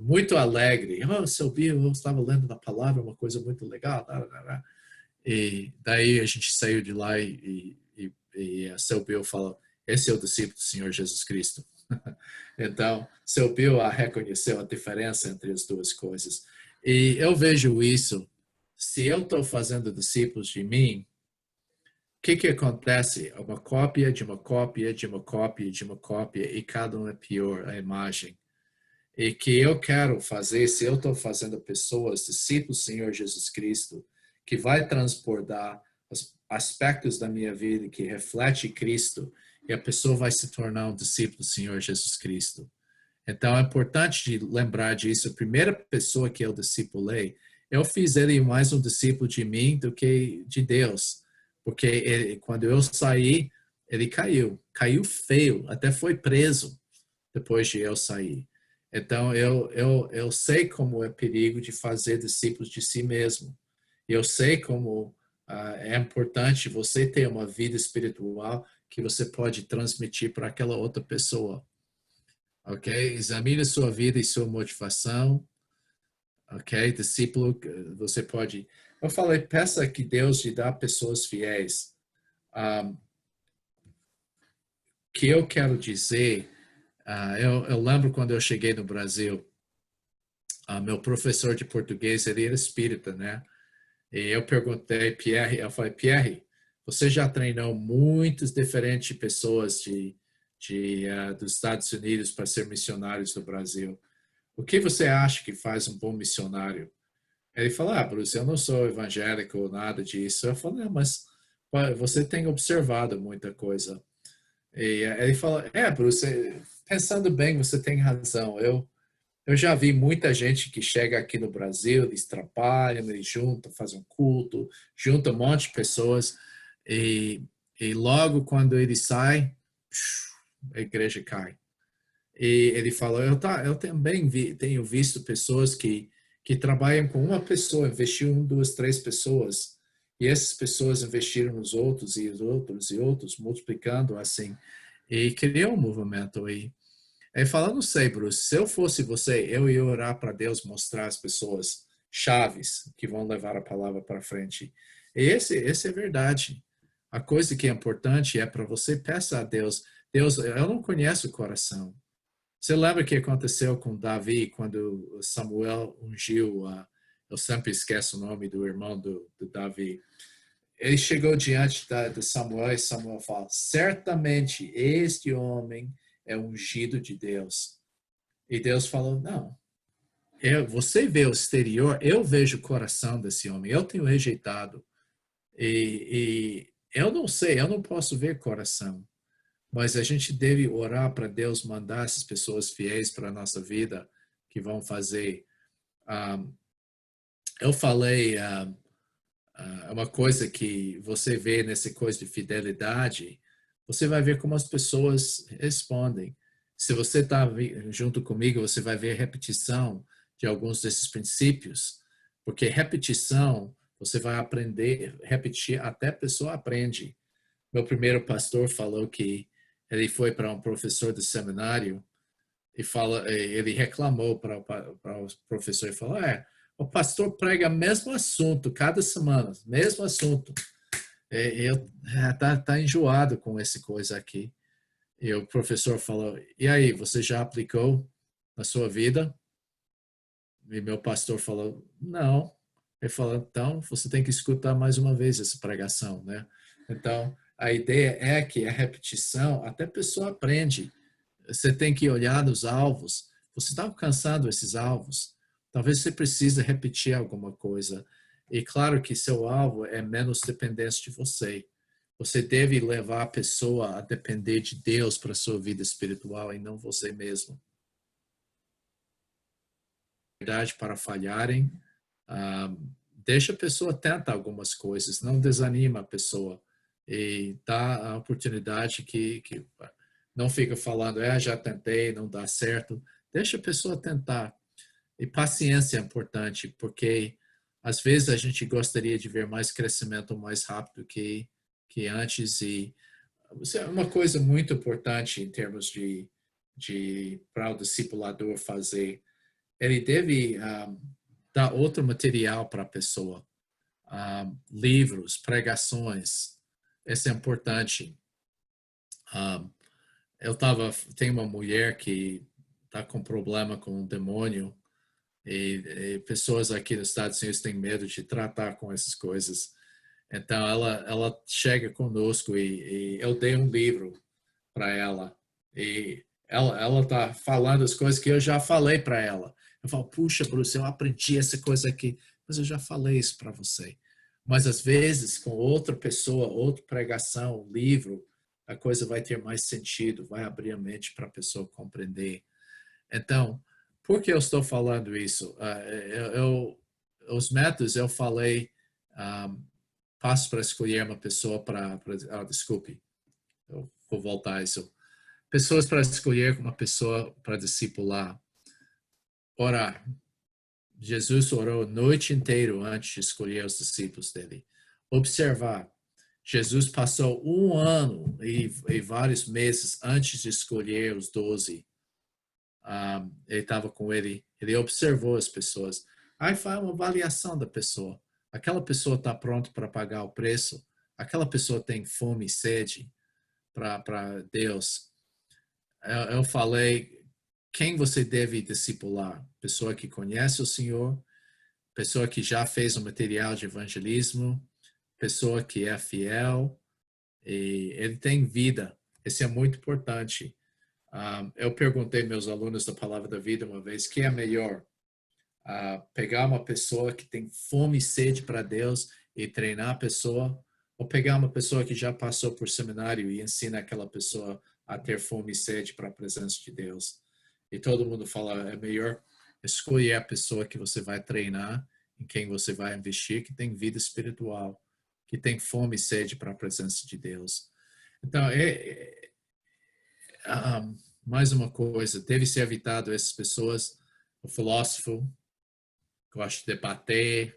muito alegre. Oh, seu Bill, eu estava lendo na palavra, uma coisa muito legal. E daí a gente saiu de lá e seu Bill falou, esse é o discípulo do Senhor Jesus Cristo. Então, seu Bill reconheceu a diferença entre as duas coisas. E eu vejo isso, se eu estou fazendo discípulos de mim, o que acontece? Uma cópia de uma cópia de uma cópia de uma cópia e cada um é pior a imagem. E que eu quero fazer, se eu estou fazendo pessoas, discípulos do Senhor Jesus Cristo, que vai transbordar aspectos da minha vida que reflete Cristo, e a pessoa vai se tornar um discípulo do Senhor Jesus Cristo. Então, é importante lembrar disso. A primeira pessoa que eu discipulei, eu fiz ele mais um discípulo de mim do que de Deus. Porque quando eu saí, ele caiu feio, até foi preso depois de eu sair. Então, eu sei como é perigo de fazer discípulos de si mesmo. Eu sei como é importante você ter uma vida espiritual que você pode transmitir para aquela outra pessoa. Ok? Examine sua vida e sua motivação. Ok? Discípulo, você pode... Eu falei, peça que Deus te dá pessoas fiéis. Que eu quero dizer, eu lembro quando eu cheguei no Brasil, meu professor de português, ele era espírita, né? E eu perguntei, eu falei, Pierre, você já treinou muitas diferentes pessoas dos Estados Unidos para ser missionários no Brasil. O que você acha que faz um bom missionário? Ele falou, Bruce, eu não sou evangélico ou nada disso. Eu falei, mas você tem observado muita coisa. E ele falou, Bruce, pensando bem, você tem razão. Eu já vi muita gente que chega aqui no Brasil, eles trabalham, eles juntam, fazem um culto, juntam um monte de pessoas e logo quando eles saem, a igreja cai. E ele falou, eu também tenho visto pessoas que trabalham com uma pessoa, investiram em 2, 3 pessoas, e essas pessoas investiram nos outros e os outros e outros, multiplicando assim, e criou um movimento aí. Ele fala, não sei, Bruce, se eu fosse você, eu ia orar para Deus mostrar as pessoas chaves que vão levar a palavra para frente. E esse é verdade. A coisa que é importante é para você peça a Deus, Deus, eu não conheço o coração. Você lembra o que aconteceu com Davi quando Samuel ungiu, eu sempre esqueço o nome do irmão do Davi. Ele chegou diante de Samuel e Samuel fala, certamente este homem é ungido de Deus. E Deus falou, não. Você vê o exterior, eu vejo o coração desse homem. Eu tenho rejeitado. E eu não sei, eu não posso ver coração. Mas a gente deve orar para Deus mandar essas pessoas fiéis para a nossa vida que vão fazer. Eu falei uma coisa que você vê nessa coisa de fidelidade, você vai ver como as pessoas respondem. Se você está junto comigo, você vai ver repetição de alguns desses princípios, porque repetição, você vai aprender, repetir, até a pessoa aprende. Meu primeiro pastor falou que ele foi para um professor do seminário e ele reclamou para o professor e falou, o pastor prega o mesmo assunto cada semana, mesmo assunto. Tá enjoado com essa coisa aqui. E o professor falou, e aí, você já aplicou na sua vida? E meu pastor falou, não. Ele falou, então, você tem que escutar mais uma vez essa pregação, né? Então, a ideia é que a repetição, até a pessoa aprende. Você tem que olhar nos alvos. Você está alcançando esses alvos. Talvez você precise repetir alguma coisa. E claro que seu alvo é menos dependente de você. Você deve levar a pessoa a depender de Deus para a sua vida espiritual e não você mesmo. Verdade, para falharem, deixa a pessoa tentar algumas coisas, não desanima a pessoa e dá a oportunidade que não fica falando, já tentei, não dá certo. Deixa a pessoa tentar. E paciência é importante, porque às vezes a gente gostaria de ver mais crescimento mais rápido que antes. E isso é uma coisa muito importante em termos de para o discipulador fazer. Ele deve dar outro material para a pessoa. Livros, pregações. Isso é importante. Tem uma mulher que está com problema com um demônio e pessoas aqui nos Estados Unidos têm medo de tratar com essas coisas. Então, ela chega conosco e eu dei um livro para ela. E ela está falando as coisas que eu já falei para ela. Eu falo, puxa, Bruce, eu aprendi essa coisa aqui, mas eu já falei isso para você. Mas às vezes, com outra pessoa, outra pregação, livro, a coisa vai ter mais sentido, vai abrir a mente para a pessoa compreender. Então, por que eu estou falando isso? Os métodos, eu falei, passo para escolher uma pessoa desculpe, eu vou voltar a isso. Pessoas para escolher uma pessoa para discipular. Orar. Jesus orou a noite inteira antes de escolher os discípulos dele. Observar. Jesus passou 1 ano e vários meses antes de escolher os 12. Ele estava com ele. Ele observou as pessoas. Aí faz uma avaliação da pessoa. Aquela pessoa está pronta para pagar o preço? Aquela pessoa tem fome e sede para Deus? Eu falei, quem você deve discipular? Pessoa que conhece o Senhor, pessoa que já fez o material de evangelismo, pessoa que é fiel, e ele tem vida. Isso é muito importante. Eu perguntei meus alunos da Palavra da Vida uma vez, que é melhor? Pegar uma pessoa que tem fome e sede para Deus e treinar a pessoa, ou pegar uma pessoa que já passou por seminário e ensina aquela pessoa a ter fome e sede para a presença de Deus? E todo mundo fala, é melhor escolher a pessoa que você vai treinar, em quem você vai investir, que tem vida espiritual, que tem fome e sede para a presença de Deus. Então, mais uma coisa, deve ser evitado essas pessoas, o filósofo, gosta de debater,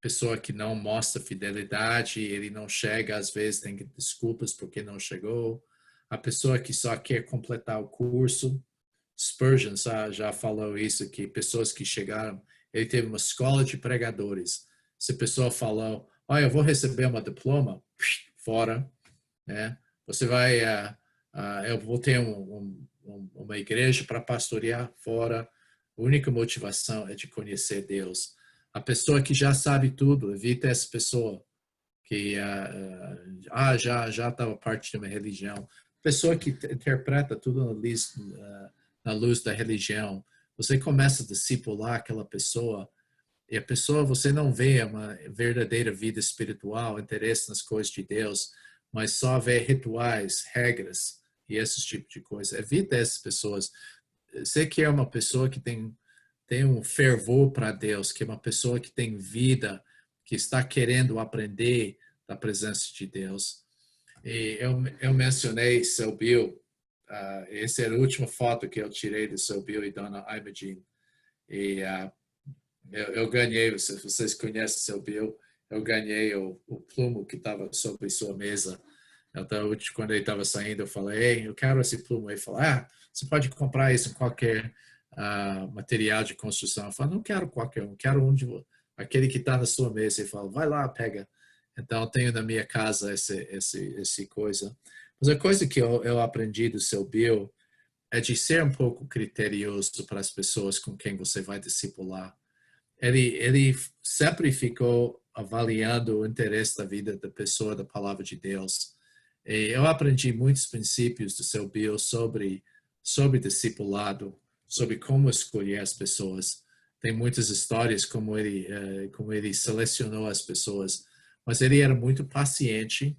pessoa que não mostra fidelidade, ele não chega, às vezes tem desculpas porque não chegou, a pessoa que só quer completar o curso. Spurgeon já falou isso, que pessoas que chegaram, ele teve uma escola de pregadores. Se a pessoa falou, eu vou receber uma diploma, fora, né? Você vai, eu vou ter uma igreja para pastorear, fora. A única motivação é de conhecer Deus. A pessoa que já sabe tudo, evita essa pessoa que já estava parte de uma religião. Pessoa que interpreta tudo na luz da religião. Você começa a discipular aquela pessoa e a pessoa, você não vê uma verdadeira vida espiritual, interesse nas coisas de Deus, mas só vê rituais, regras e esse tipo de coisa. Evita essas pessoas. Você quer uma pessoa que tem um fervor para Deus, que é uma pessoa que tem vida, que está querendo aprender da presença de Deus. E eu mencionei seu Bill. Essa era a última foto que eu tirei de seu Bill e Dona Imogen. E eu ganhei, se vocês conhecem seu Bill, eu ganhei o plumo que estava sobre sua mesa. Então, quando ele estava saindo, eu falei, ei, eu quero esse plumo. Ele falou, você pode comprar isso em qualquer material de construção. Eu falei, não quero qualquer um, quero aquele que está na sua mesa. Ele falou, vai lá, pega. Então, eu tenho na minha casa esse coisa. Mas a coisa que eu aprendi do seu Bill é de ser um pouco criterioso para as pessoas com quem você vai discipular. Ele sempre ficou avaliando o interesse da vida da pessoa, da palavra de Deus. E eu aprendi muitos princípios do seu Bill sobre discipulado, sobre como escolher as pessoas. Tem muitas histórias como ele selecionou as pessoas, mas ele era muito paciente.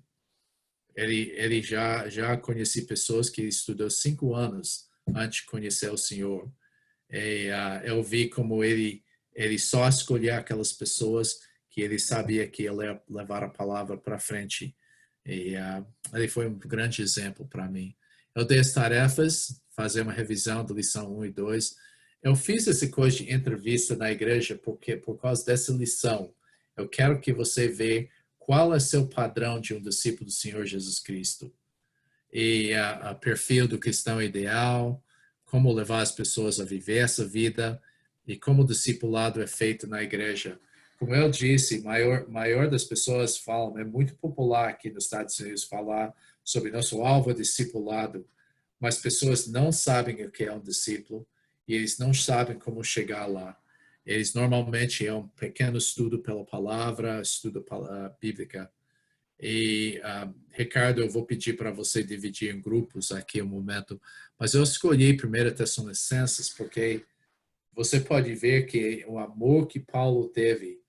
Ele já conheci pessoas que estudou 5 anos antes de conhecer o Senhor. E, eu vi como ele só escolhia aquelas pessoas que ele sabia que ia levar a palavra para frente. E ele foi um grande exemplo para mim. Eu dei as tarefas, fazer uma revisão da lição 1 e 2. Eu fiz essa coisa de entrevista na igreja por causa dessa lição. Eu quero que você veja qual é seu padrão de um discípulo do Senhor Jesus Cristo. E o perfil do cristão ideal, como levar as pessoas a viver essa vida e como o discipulado é feito na igreja. Como eu disse, maior das pessoas falam, é muito popular aqui nos Estados Unidos falar sobre nosso alvo discipulado, mas pessoas não sabem o que é um discípulo e eles não sabem como chegar lá. Eles normalmente é um pequeno estudo pela palavra, estudo bíblica. E, Ricardo, eu vou pedir para você dividir em grupos aqui um momento, mas eu escolhi 1 Tessalonicenses porque você pode ver que o amor que Paulo teve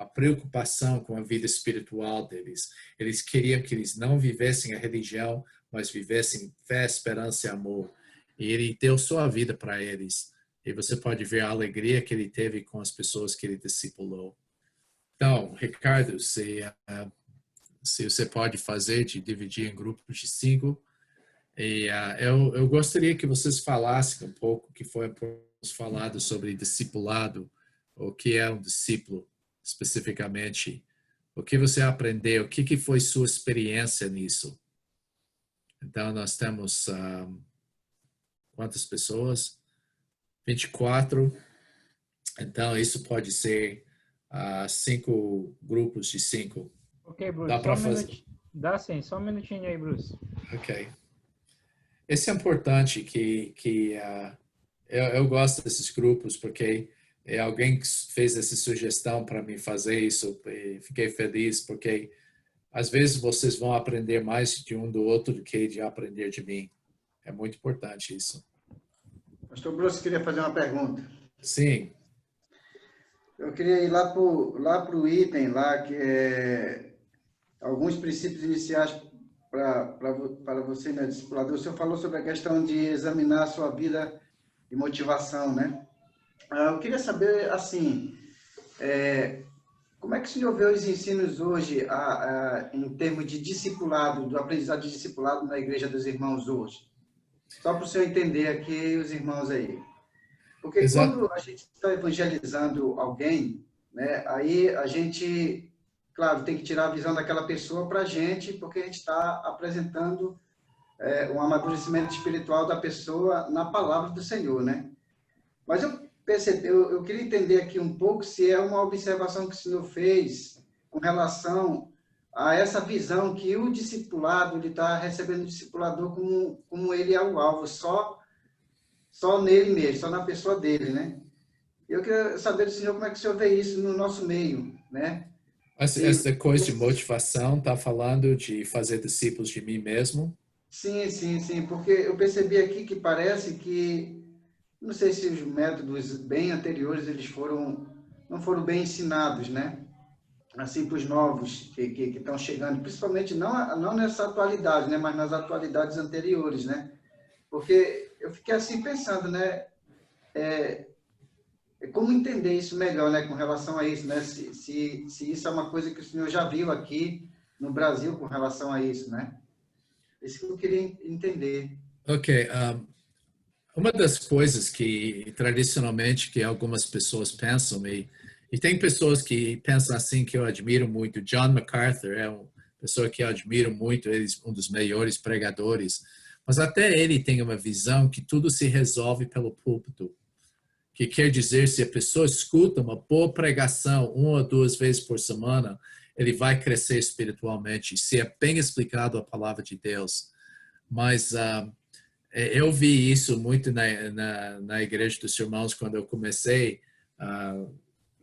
a preocupação com a vida espiritual deles. Eles queriam que eles não vivessem a religião, mas vivessem fé, esperança e amor. E ele deu sua vida para eles. E você pode ver a alegria que ele teve com as pessoas que ele discipulou. Então, Ricardo, se você pode fazer de dividir em grupos de 5. E eu gostaria que vocês falassem um pouco o que foi falado sobre discipulado, o que é um discípulo especificamente, o que você aprendeu, o que foi sua experiência nisso. Então, nós temos quantas pessoas? 24. Então, isso pode ser 5 grupos de 5. Ok, Bruce. Dá para fazer? Dá sim, só um minutinho aí, Bruce. Ok. Isso é importante que eu gosto desses grupos porque alguém fez essa sugestão para mim fazer isso e fiquei feliz porque às vezes vocês vão aprender mais de um do outro do que de aprender de mim. É muito importante isso. Pastor Bruce, queria fazer uma pergunta. Sim. Eu queria ir lá para o item lá, que é alguns princípios iniciais para você, meu discipulador. O senhor falou sobre a questão de examinar a sua vida de motivação, né? Eu queria saber, assim, como é que o senhor vê os ensinos hoje em termos de discipulado, do aprendizado de discipulado na Igreja dos Irmãos hoje? Só para o senhor entender aqui os irmãos aí. Porque Exato. quando a gente está evangelizando alguém, né, aí a gente, claro, tem que tirar a visão daquela pessoa para a gente, porque a gente está apresentando um amadurecimento espiritual da pessoa na palavra do Senhor, né? Mas eu queria entender aqui um pouco se é uma observação que o senhor fez com relação a essa visão que o discipulado, ele está recebendo o discipulador como ele é o alvo, só nele mesmo, só na pessoa dele, né? Eu queria saber do senhor como é que o senhor vê isso no nosso meio, né? Essa coisa de motivação está falando de fazer discípulos de mim mesmo? Sim, porque eu percebi aqui que parece que, não sei se os métodos bem anteriores, eles não foram bem ensinados, né? Assim, para os novos que estão chegando, principalmente não nessa atualidade, né? Mas nas atualidades anteriores, né? Porque eu fiquei assim pensando, né? Como entender isso melhor, né? Com relação a isso, né? Se isso é uma coisa que o senhor já viu aqui no Brasil com relação a isso, né? Isso que eu queria entender. Ok. Uma das coisas que, tradicionalmente, que algumas pessoas pensam, e tem pessoas que pensam assim que eu admiro muito. John MacArthur é uma pessoa que eu admiro muito, ele é um dos melhores pregadores. Mas até ele tem uma visão que tudo se resolve pelo púlpito. Que quer dizer, se a pessoa escuta uma boa pregação 1 ou 2 vezes por semana, ele vai crescer espiritualmente, se é bem explicado a palavra de Deus. Mas eu vi isso muito na Igreja dos Irmãos quando eu comecei,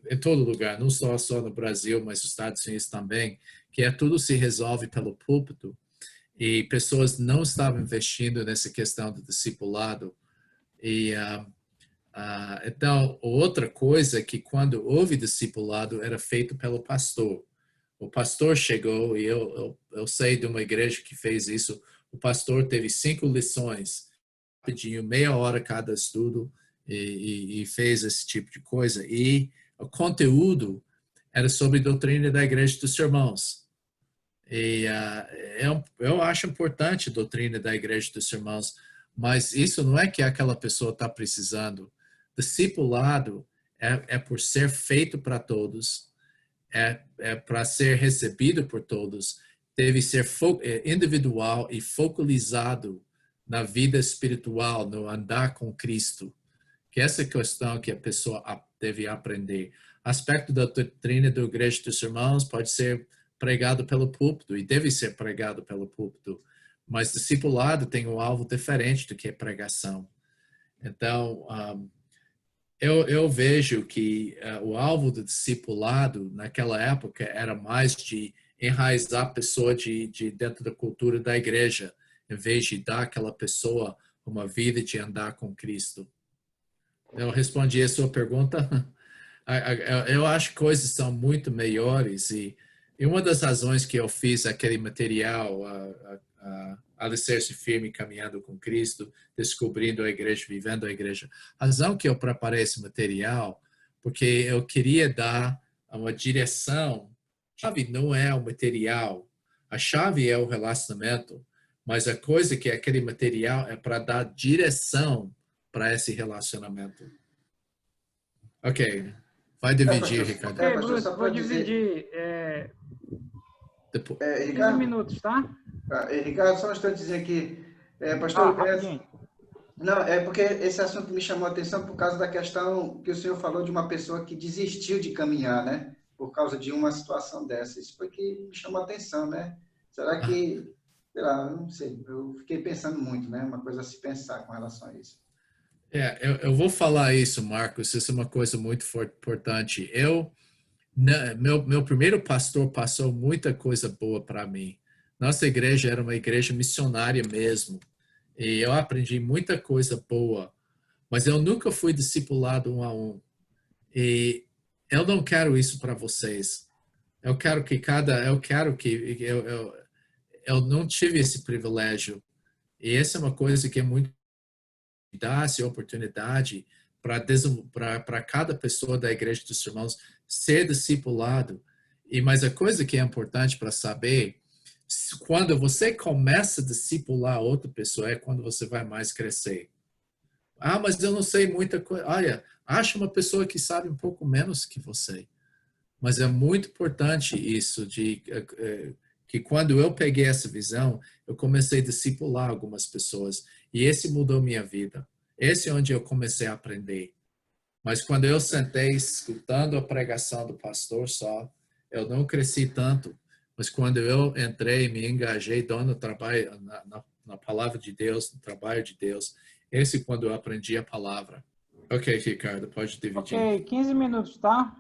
em todo lugar, não só no Brasil, mas nos Estados Unidos também, que tudo se resolve pelo púlpito. E pessoas não estavam investindo nessa questão do discipulado. Então, outra coisa é que quando houve discipulado, era feito pelo pastor. O pastor chegou, e eu sei de uma igreja que fez isso, o pastor teve 5 lições, rapidinho, meia hora cada estudo, e fez esse tipo de coisa. E o conteúdo era sobre a doutrina da Igreja dos Irmãos. E eu acho importante a doutrina da Igreja dos Irmãos, mas isso não é que aquela pessoa está precisando. Discipulado é por ser feito para todos, é para ser recebido por todos, deve ser individual e focalizado na vida espiritual, no andar com Cristo. Que essa é a questão que a pessoa deve aprender. Aspecto da doutrina da Igreja dos Irmãos pode ser pregado pelo púlpito e deve ser pregado pelo púlpito, mas discipulado tem um alvo diferente do que a pregação. Então, eu vejo que o alvo do discipulado naquela época era mais de enraizar a pessoa de dentro da cultura da igreja, em vez de dar àquela pessoa uma vida de andar com Cristo. Eu respondi a sua pergunta. Eu acho que coisas são muito melhores e uma das razões que eu fiz aquele material, Alicerce Firme Caminhando com Cristo, Descobrindo a Igreja, Vivendo a Igreja, a razão que eu preparei esse material, porque eu queria dar uma direção. A chave não é o material, a chave é o relacionamento, mas a coisa que aquele material é para dar direção para esse relacionamento. Ok. Vai dividir, Ricardo. Ok, Bruce, vou dividir. 15 minutos, tá? Ricardo, só estou dizendo aqui, pastor, não, é porque esse assunto me chamou a atenção por causa da questão que o senhor falou de uma pessoa que desistiu de caminhar, né? Por causa de uma situação dessa. Isso foi que me chamou a atenção, né? Será que, sei lá, não sei, eu fiquei pensando muito, né? Uma coisa a se pensar com relação a isso. Eu vou falar isso, Marcos, isso é uma coisa muito importante. Meu primeiro pastor passou muita coisa boa para mim. Nossa igreja era uma igreja missionária mesmo. E eu aprendi muita coisa boa, mas eu nunca fui discipulado 1 a 1. E eu não quero isso para vocês. Eu não tive esse privilégio. E essa é uma coisa que é muito dá essa oportunidade para cada pessoa da igreja dos irmãos ser discipulado. Mas a coisa que é importante para saber, quando você começa a discipular outra pessoa, é quando você vai mais crescer. Mas eu não sei muita coisa. Olha, acha uma pessoa que sabe um pouco menos que você. Mas é muito importante isso, que quando eu peguei essa visão, eu comecei a discipular algumas pessoas. E esse mudou minha vida. Esse é onde eu comecei a aprender. Mas quando eu sentei escutando a pregação do pastor só, eu não cresci tanto. Mas quando eu entrei, me engajei no trabalho, na palavra de Deus, no trabalho de Deus, esse é quando eu aprendi a palavra. Ok, Ricardo, pode dividir. Ok, 15 minutos, tá?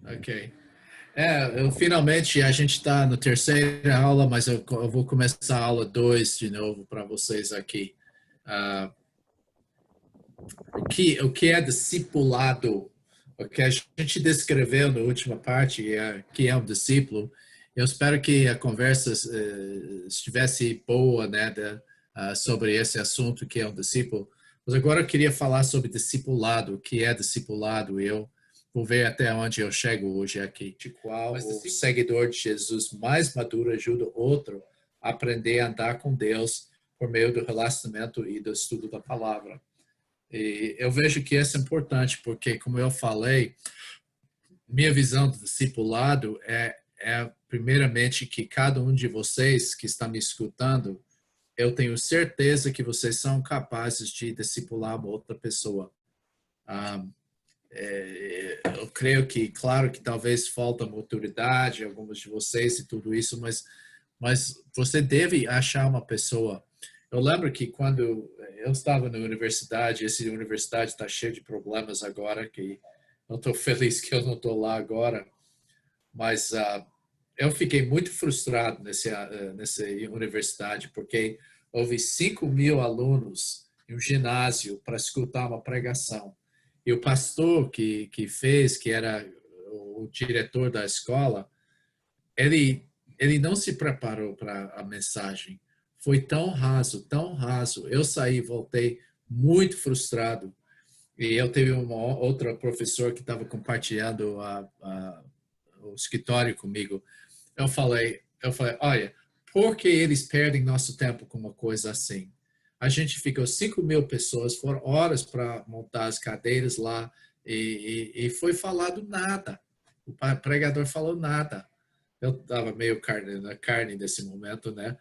Ok. Finalmente a gente está na terceira aula, mas eu vou começar a aula 2 de novo para vocês aqui. O que é discipulado? O que a gente descreveu na última parte, que é um discípulo. Eu espero que a conversa estivesse boa, né, sobre esse assunto que é um discípulo. Mas agora eu queria falar sobre discipulado, o que é discipulado. Eu vou ver até onde eu chego hoje aqui. De qual o seguidor de Jesus mais maduro ajuda outro a aprender a andar com Deus por meio do relacionamento e do estudo da palavra. E eu vejo que isso é importante, porque, como eu falei, minha visão do discipulado é primeiramente, que cada um de vocês que está me escutando, eu tenho certeza que vocês são capazes de discipular uma outra pessoa. Eu creio que, claro que talvez falta maturidade, alguns de vocês e tudo isso, mas você deve achar uma pessoa. Eu lembro que quando eu estava na universidade, essa universidade está cheia de problemas agora, que eu estou feliz que eu não estou lá agora, mas eu fiquei muito frustrado nessa universidade, porque houve 5.000 alunos em um ginásio para escutar uma pregação. E o pastor que fez, que era o diretor da escola, ele não se preparou para a mensagem. Foi tão raso, tão raso. Eu saí e voltei muito frustrado. E eu teve uma outra professora que estava compartilhando o escritório comigo. Eu falei, olha, por que eles perdem nosso tempo com uma coisa assim? A gente ficou 5.000 pessoas, foram horas para montar as cadeiras lá e foi falado nada. O pregador falou nada. Eu estava meio na carne nesse momento, né?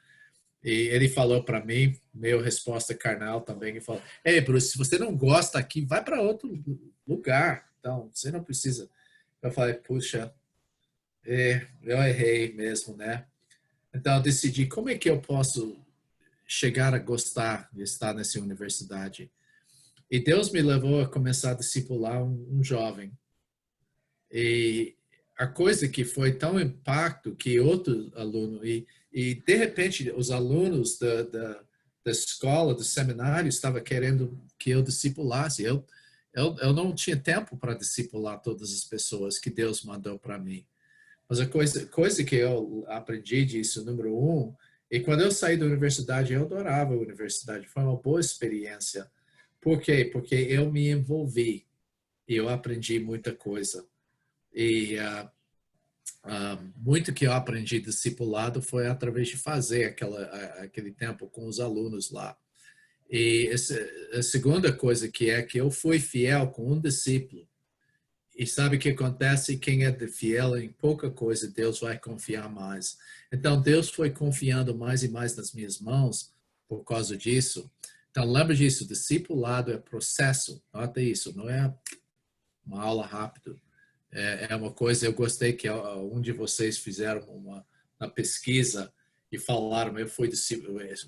E ele falou para mim, meio resposta carnal também, e falou: "Ei, Bruce, se você não gosta aqui, vai para outro lugar. Então, você não precisa." Eu falei: "Puxa, eu errei mesmo, né?" Então, eu decidi como é que eu posso chegar a gostar de estar nessa universidade. E Deus me levou a começar a discipular um jovem. E a coisa que foi tão impacto que outro aluno, e de repente os alunos da escola, do seminário, estavam querendo que eu discipulasse. Eu não tinha tempo para discipular todas as pessoas que Deus mandou para mim. Mas a coisa que eu aprendi disso, número um, e quando eu saí da universidade, eu adorava a universidade. Foi uma boa experiência. Por quê? Porque eu me envolvi e eu aprendi muita coisa. E muito que eu aprendi discipulado foi através de fazer aquele tempo com os alunos lá. E a segunda coisa que eu fui fiel com um discípulo. E sabe o que acontece? Quem é fiel em pouca coisa, Deus vai confiar mais. Então, Deus foi confiando mais e mais nas minhas mãos por causa disso. Então, lembra disso, discipulado é processo. Nota isso, não é uma aula rápida. É uma coisa, eu gostei que um de vocês fizeram uma pesquisa e falaram,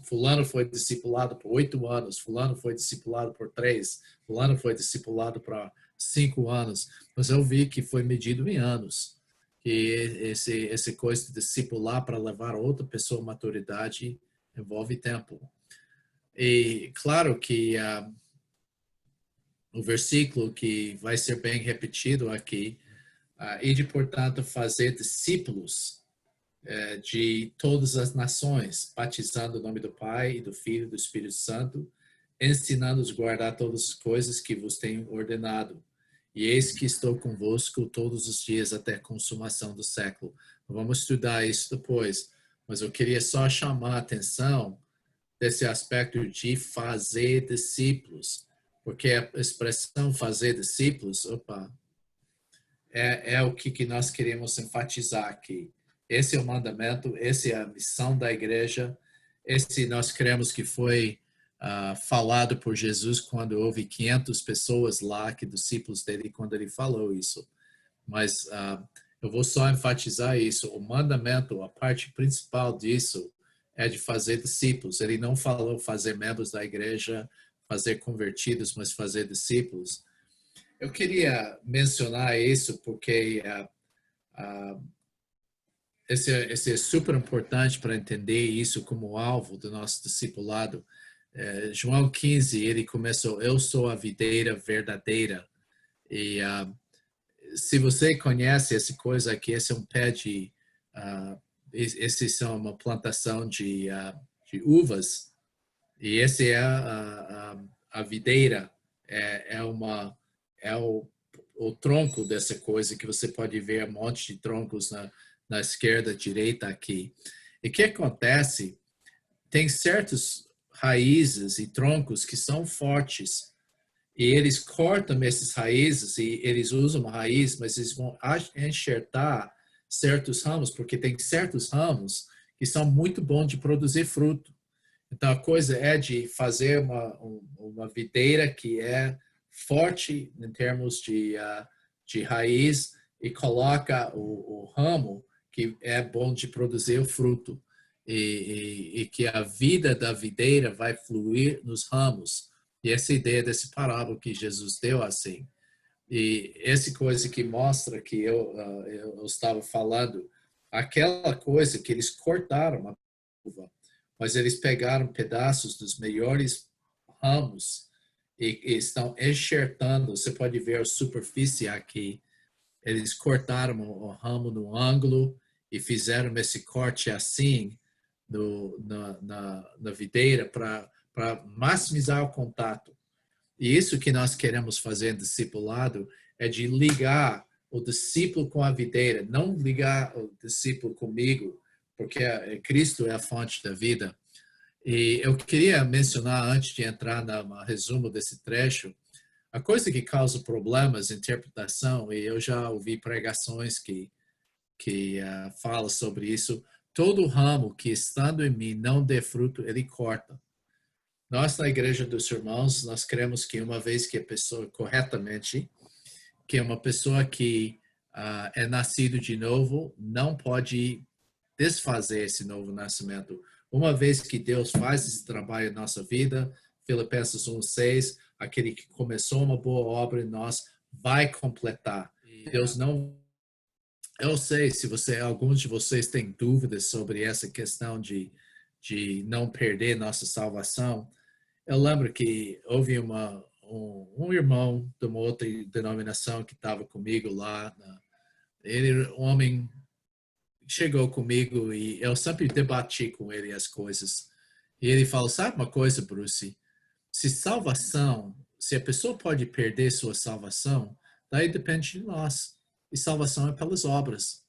fulano foi discipulado por 8 anos, fulano foi discipulado por 3, fulano foi discipulado por 5 anos, mas eu vi que foi medido em anos, que esse coisa de discipular para levar outra pessoa à maturidade envolve tempo. E claro que o versículo que vai ser bem repetido aqui, e de, portanto, fazer discípulos de todas as nações, batizando o nome do Pai, e do Filho e do Espírito Santo, ensinando-os a guardar todas as coisas que vos tenho ordenado. E eis que estou convosco todos os dias até a consumação do século. Vamos estudar isso depois, mas eu queria só chamar a atenção desse aspecto de fazer discípulos, porque a expressão fazer discípulos, é o que nós queremos enfatizar aqui. Esse é o mandamento, essa é a missão da igreja, esse nós cremos que foi falado por Jesus quando houve 500 pessoas lá, que discípulos dele, quando ele falou isso. Mas eu vou só enfatizar isso. O mandamento, a parte principal disso, é de fazer discípulos. Ele não falou fazer membros da igreja, fazer convertidos, mas fazer discípulos. Eu queria mencionar isso porque esse é super importante para entender isso como alvo do nosso discipulado. João 15, ele começou, eu sou a videira verdadeira. E se você conhece essa coisa aqui, esse é um pé de, esse são uma plantação de uvas, e esse é a videira, é o tronco dessa coisa, que você pode ver um monte de troncos na esquerda, direita aqui. E o que acontece? Tem certos raízes e troncos que são fortes, e eles cortam essas raízes, e eles usam uma raiz, mas eles vão enxertar certos ramos, porque tem certos ramos que são muito bons de produzir fruto. Então, a coisa é de fazer uma videira que é forte em termos de raiz, e coloca o ramo que é bom de produzir o fruto. E que a vida da videira vai fluir nos ramos. E essa ideia desse parábola que Jesus deu assim. E essa coisa que mostra que eu estava falando, aquela coisa que eles cortaram a uva, mas eles pegaram pedaços dos melhores ramos e estão enxertando. Você pode ver a superfície aqui. Eles cortaram o ramo no ângulo e fizeram esse corte assim na videira para maximizar o contato. E isso que nós queremos fazer em discipulado é de ligar o discípulo com a videira, não ligar o discípulo comigo, porque Cristo é a fonte da vida. E eu queria mencionar, antes de entrar no resumo desse trecho, a coisa que causa problemas de interpretação, e eu já ouvi pregações que falam sobre isso. Todo ramo que estando em mim não dê fruto, ele corta. Nós, na Igreja dos Irmãos, nós cremos que uma vez que a pessoa, corretamente, que uma pessoa que é nascido de novo, não pode desfazer esse novo nascimento. Uma vez que Deus faz esse trabalho na nossa vida, Filipenses 1:6, aquele que começou uma boa obra em nós vai completar. Deus não eu sei se alguns de vocês têm dúvidas sobre essa questão de não perder nossa salvação. Eu lembro que houve um irmão de uma outra denominação que estava comigo lá. Ele, um homem, chegou comigo e eu sempre debati com ele as coisas. E ele falou, sabe uma coisa, Bruce? Se a pessoa pode perder sua salvação, daí depende de nós. E salvação é pelas obras.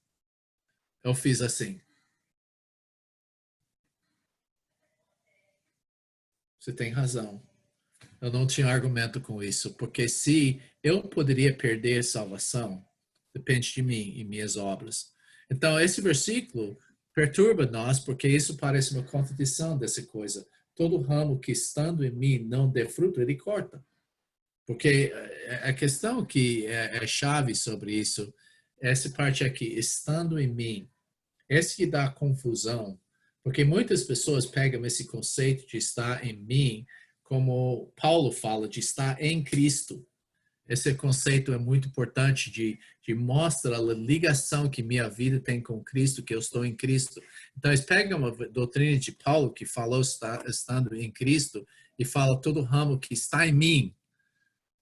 Eu fiz assim. Você tem razão. Eu não tinha argumento com isso, porque se eu poderia perder salvação, depende de mim e minhas obras. Então, esse versículo perturba nós, porque isso parece uma contradição dessa coisa. Todo ramo que estando em mim não dê fruto, ele corta. Porque a questão que é chave sobre isso, essa parte aqui, estando em mim, esse que dá confusão, porque muitas pessoas pegam esse conceito de estar em mim, como Paulo fala, de estar em Cristo. Esse conceito é muito importante de mostrar a ligação que minha vida tem com Cristo, que eu estou em Cristo. Então, eles pegam uma doutrina de Paulo, que falou estando em Cristo, e fala todo ramo que está em mim.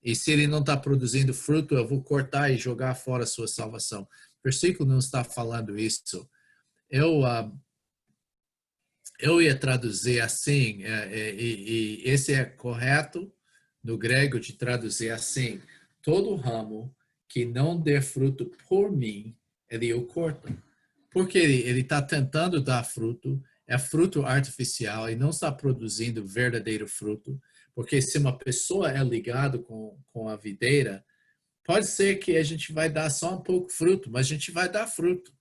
E se ele não está produzindo fruto, eu vou cortar e jogar fora a sua salvação. O versículo não está falando isso. Eu ia traduzir assim, e esse é correto no grego de traduzir assim: todo ramo que não der fruto por mim, ele o corta. Porque ele está tentando dar fruto, é fruto artificial e não está produzindo verdadeiro fruto. Porque se uma pessoa é ligada com a videira, pode ser que a gente vai dar só um pouco fruto, mas a gente vai dar fruto.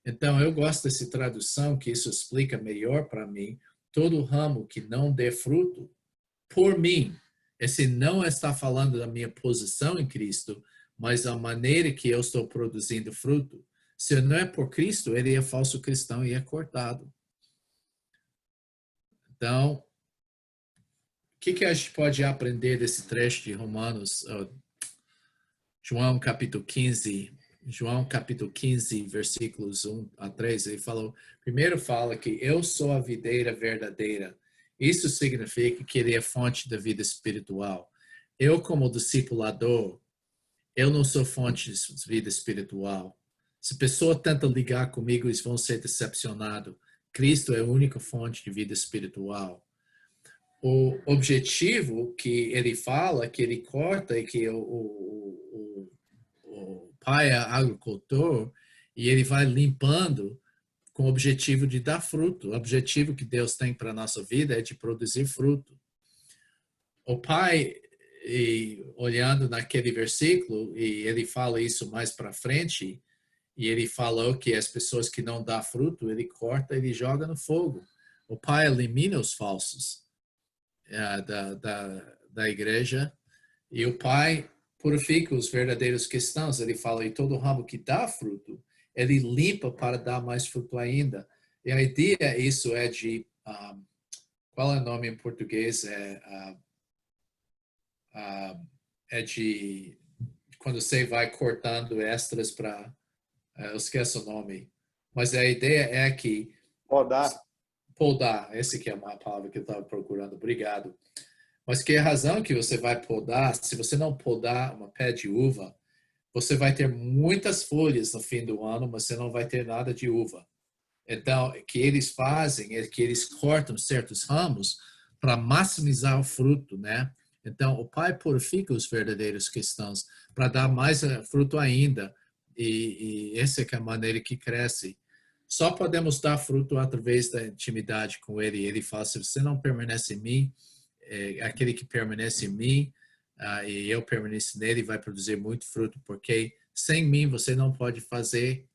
Então, eu gosto dessa tradução, que isso explica melhor para mim. Todo ramo que não dê fruto, por mim. Esse não está falando da minha posição em Cristo, mas a maneira que eu estou produzindo fruto. Se não é por Cristo, ele é falso cristão e é cortado. Então, o que a gente pode aprender desse trecho de Romanos, João capítulo 15, versículos 1 a 3, ele falou, primeiro fala que eu sou a videira verdadeira. Isso significa que ele é fonte da vida espiritual. Eu, como discipulador, eu não sou fonte de vida espiritual. Se a pessoa tenta ligar comigo, eles vão ser decepcionados. Cristo é a única fonte de vida espiritual. O objetivo que ele fala, que ele corta, é que o pai é agricultor e ele vai limpando com o objetivo de dar fruto. O objetivo que Deus tem para a nossa vida é de produzir fruto. O pai, olhando naquele versículo, e ele fala isso mais para frente, e ele falou que as pessoas que não dão fruto, ele corta, ele joga no fogo. O pai elimina os falsos da igreja, e o pai purifica os verdadeiros cristãos. Ele fala, e todo ramo que dá fruto, ele limpa para dar mais fruto ainda. E a ideia, isso é de, qual é o nome em português? É de, quando você vai cortando extras para, eu esqueço o nome, mas a ideia é que podar, essa que é uma palavra que eu estava procurando, obrigado. Mas que é a razão que você vai podar, se você não podar uma pé de uva, você vai ter muitas folhas no fim do ano, mas você não vai ter nada de uva. Então, o que eles fazem é que eles cortam certos ramos para maximizar o fruto, né? Então, o pai purifica os verdadeiros cristãos para dar mais fruto ainda. E essa é a maneira que cresce. Só podemos dar fruto através da intimidade com ele. Ele fala, se você não permanece em mim, aquele que permanece em mim e eu permaneço nele vai produzir muito fruto, porque sem mim você não pode fazer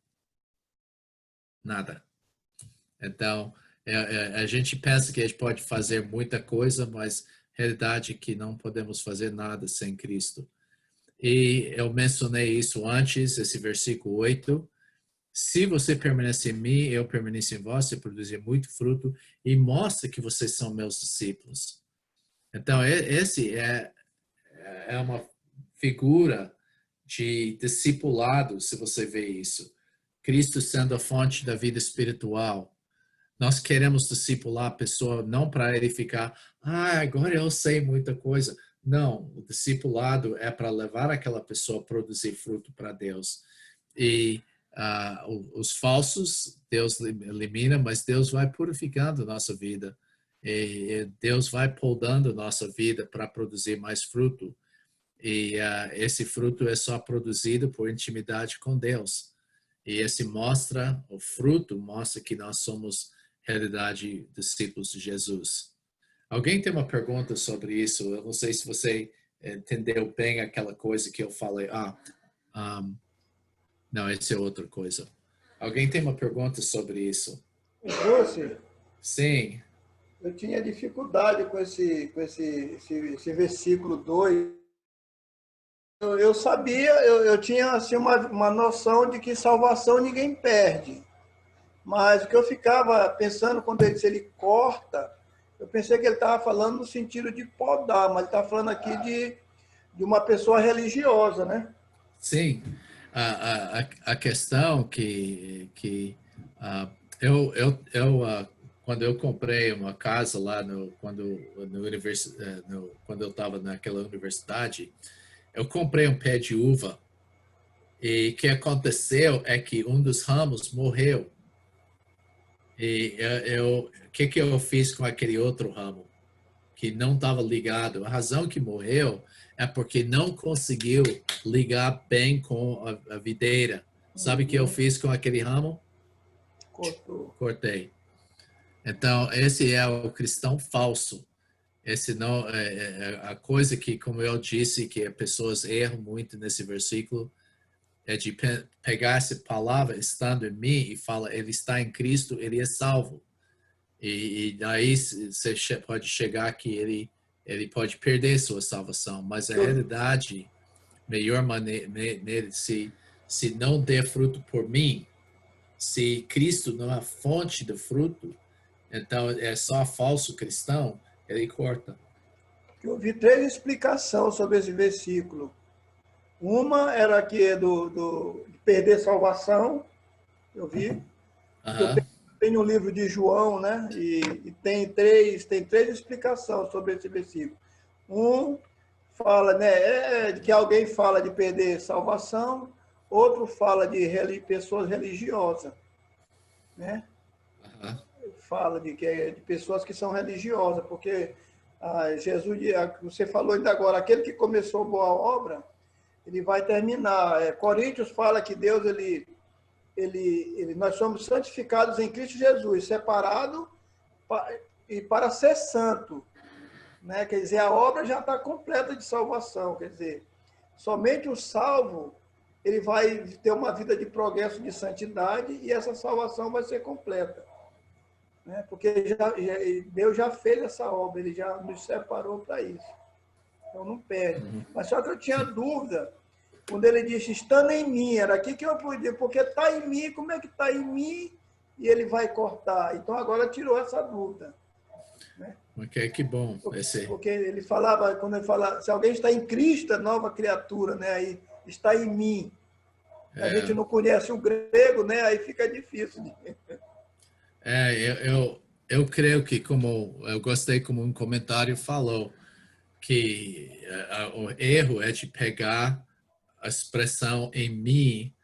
nada. Então, a gente pensa que a gente pode fazer muita coisa, mas a realidade é que não podemos fazer nada sem Cristo. E eu mencionei isso antes, esse versículo 8. Se você permanece em mim, eu permaneço em vós, você produzir muito fruto e mostra que vocês são meus discípulos. Então, esse é uma figura de discipulado, se você vê isso. Cristo sendo a fonte da vida espiritual. Nós queremos discipular a pessoa não para ele ficar, agora eu sei muita coisa. Não, o discipulado é para levar aquela pessoa a produzir fruto para Deus. E os falsos, Deus elimina, mas Deus vai purificando a nossa vida. E Deus vai podando a nossa vida para produzir mais fruto. E esse fruto é só produzido por intimidade com Deus. E o fruto mostra que nós somos, realidade, discípulos de Jesus. Alguém tem uma pergunta sobre isso? Eu não sei se você entendeu bem aquela coisa que eu falei. Não, essa é outra coisa. Alguém tem uma pergunta sobre isso? Bruce? Sim. Eu tinha dificuldade com esse versículo 2. Eu sabia, eu tinha assim, uma noção de que salvação ninguém perde. Mas o que eu ficava pensando quando ele disse ele corta, eu pensei que ele estava falando no sentido de podar, mas ele está falando aqui de uma pessoa religiosa, né? Sim. A questão que quando eu comprei uma casa lá quando eu estava naquela universidade, eu comprei um pé de uva e o que aconteceu é que um dos ramos morreu. E o que eu fiz com aquele outro ramo que não estava ligado? A razão que morreu é porque não conseguiu ligar bem com a videira. Sabe o que eu fiz com aquele ramo? Cortei. Então, esse é o cristão falso. Esse não a coisa que, como eu disse, que as pessoas erram muito nesse versículo, é de pegar essa palavra estando em mim e fala, ele está em Cristo, ele é salvo. E daí você pode chegar que ele pode perder sua salvação, mas a realidade, melhor maneira, se não der fruto por mim, se Cristo não é a fonte do fruto, então é só falso cristão, ele corta. Eu vi 3 explicações sobre esse versículo. Uma era que de perder salvação, eu vi. Eu tenho um livro de João, né? E tem três explicações sobre esse versículo. Um fala, né, de que alguém fala de perder salvação, outro fala de pessoas religiosas, né? Fala de pessoas que são religiosas, porque Jesus, você falou ainda agora, aquele que começou boa obra, ele vai terminar. Coríntios fala que Deus, nós somos santificados em Cristo Jesus, separado e para ser santo, né? Quer dizer, a obra já está completa de salvação, quer dizer, somente o salvo, ele vai ter uma vida de progresso de santidade e essa salvação vai ser completa, né? Porque Deus já fez essa obra, ele já nos separou para isso. Então não perde. Mas só que eu tinha dúvida quando ele disse, estando em mim, era aqui que eu podia, porque está em mim, como é que está em mim? E ele vai cortar. Então agora tirou essa dúvida, né? Ok, que bom. Porque ele falava, quando ele fala, se alguém está em Cristo, é nova criatura, né? Aí está em mim. A gente não conhece o grego, né? Aí fica difícil. Eu creio que, como eu gostei como um comentário falou, que o erro é de pegar a expressão em mim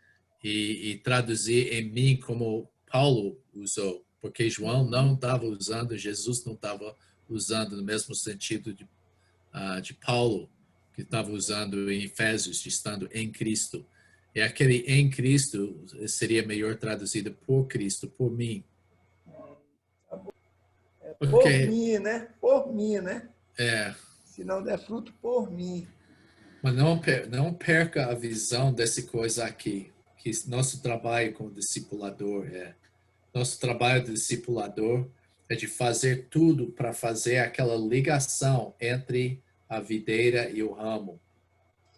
e traduzir em mim como Paulo usou, porque João não estava usando, Jesus não estava usando no mesmo sentido de Paulo, que estava usando em Efésios, de estando em Cristo. E aquele em Cristo seria melhor traduzido por Cristo, por mim. Por mim, né? Por mim, né? Se não der fruto, por mim. Mas não perca a visão dessa coisa aqui, que nosso trabalho como discipulador nosso trabalho de discipulador é de fazer tudo para fazer aquela ligação entre a videira e o ramo.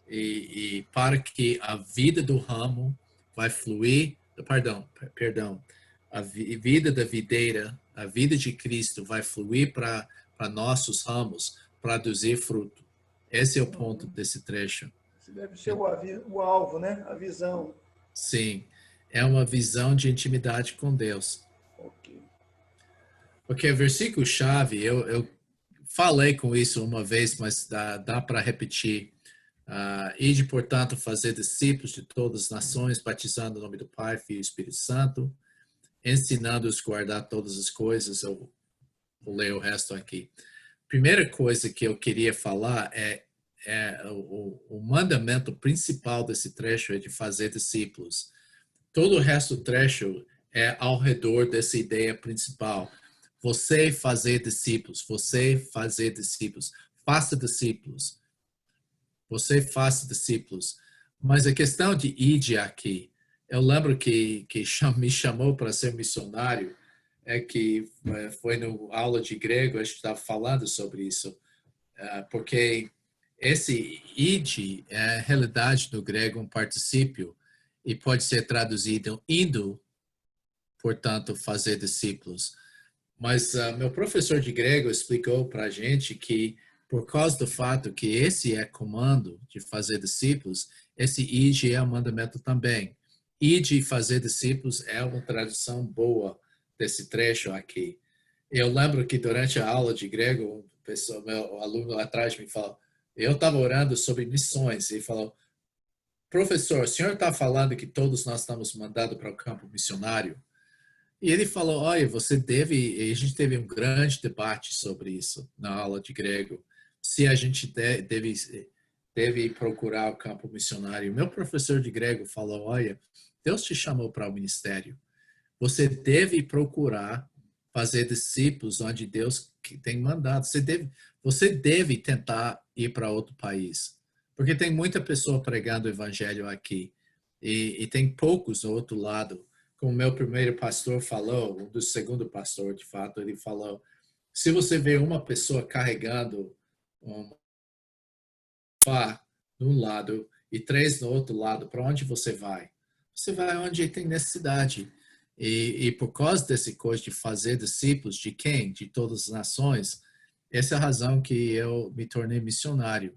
E para que a vida do ramo vai fluir, perdão, a vida da videira, a vida de Cristo vai fluir para nossos ramos, produzir fruto. Esse é o ponto desse trecho. Esse deve ser o alvo, né? A visão. Sim. é uma visão de intimidade com Deus. Porque o versículo-chave, eu falei com isso uma vez, mas dá para repetir. Ide, portanto, fazer discípulos de todas as nações, batizando o nome do Pai, Filho e Espírito Santo, ensinando-os a guardar todas as coisas. Eu vou ler o resto aqui. Primeira coisa que eu queria falar é o mandamento principal desse trecho é de fazer discípulos. Todo o resto do trecho é ao redor dessa ideia principal. Você fazer discípulos, você fazer discípulos, faça discípulos. Você faça discípulos. Mas a questão de ide aqui, eu lembro que me chamou para ser missionário, é que foi no aula de grego, a gente estava falando sobre isso, porque esse ide é, realidade no grego, um particípio, e pode ser traduzido indo, portanto, fazer discípulos. Mas meu professor de grego explicou para a gente que, por causa do fato que esse é comando de fazer discípulos, esse ide é um mandamento também. Ide fazer discípulos é uma tradução boa desse trecho aqui. Eu lembro que durante a aula de grego, meu aluno lá atrás me falou, eu estava orando sobre missões, e falou, professor, o senhor está falando que todos nós estamos mandados para o campo missionário? E ele falou, olha, a gente teve um grande debate sobre isso na aula de grego, se a gente deve procurar o campo missionário. Meu professor de grego falou, olha, Deus te chamou para o ministério. Você deve procurar fazer discípulos onde Deus tem mandado. Você deve tentar ir para outro país. Porque tem muita pessoa pregando o evangelho aqui. E tem poucos do outro lado. Como o meu primeiro pastor falou, o do segundo pastor, de fato, ele falou, se você vê uma pessoa carregando um pá de um lado e 3 no outro lado, para onde você vai? Você vai onde tem necessidade. E por causa desse coisa de fazer discípulos, de quem? De todas as nações, essa é a razão que eu me tornei missionário.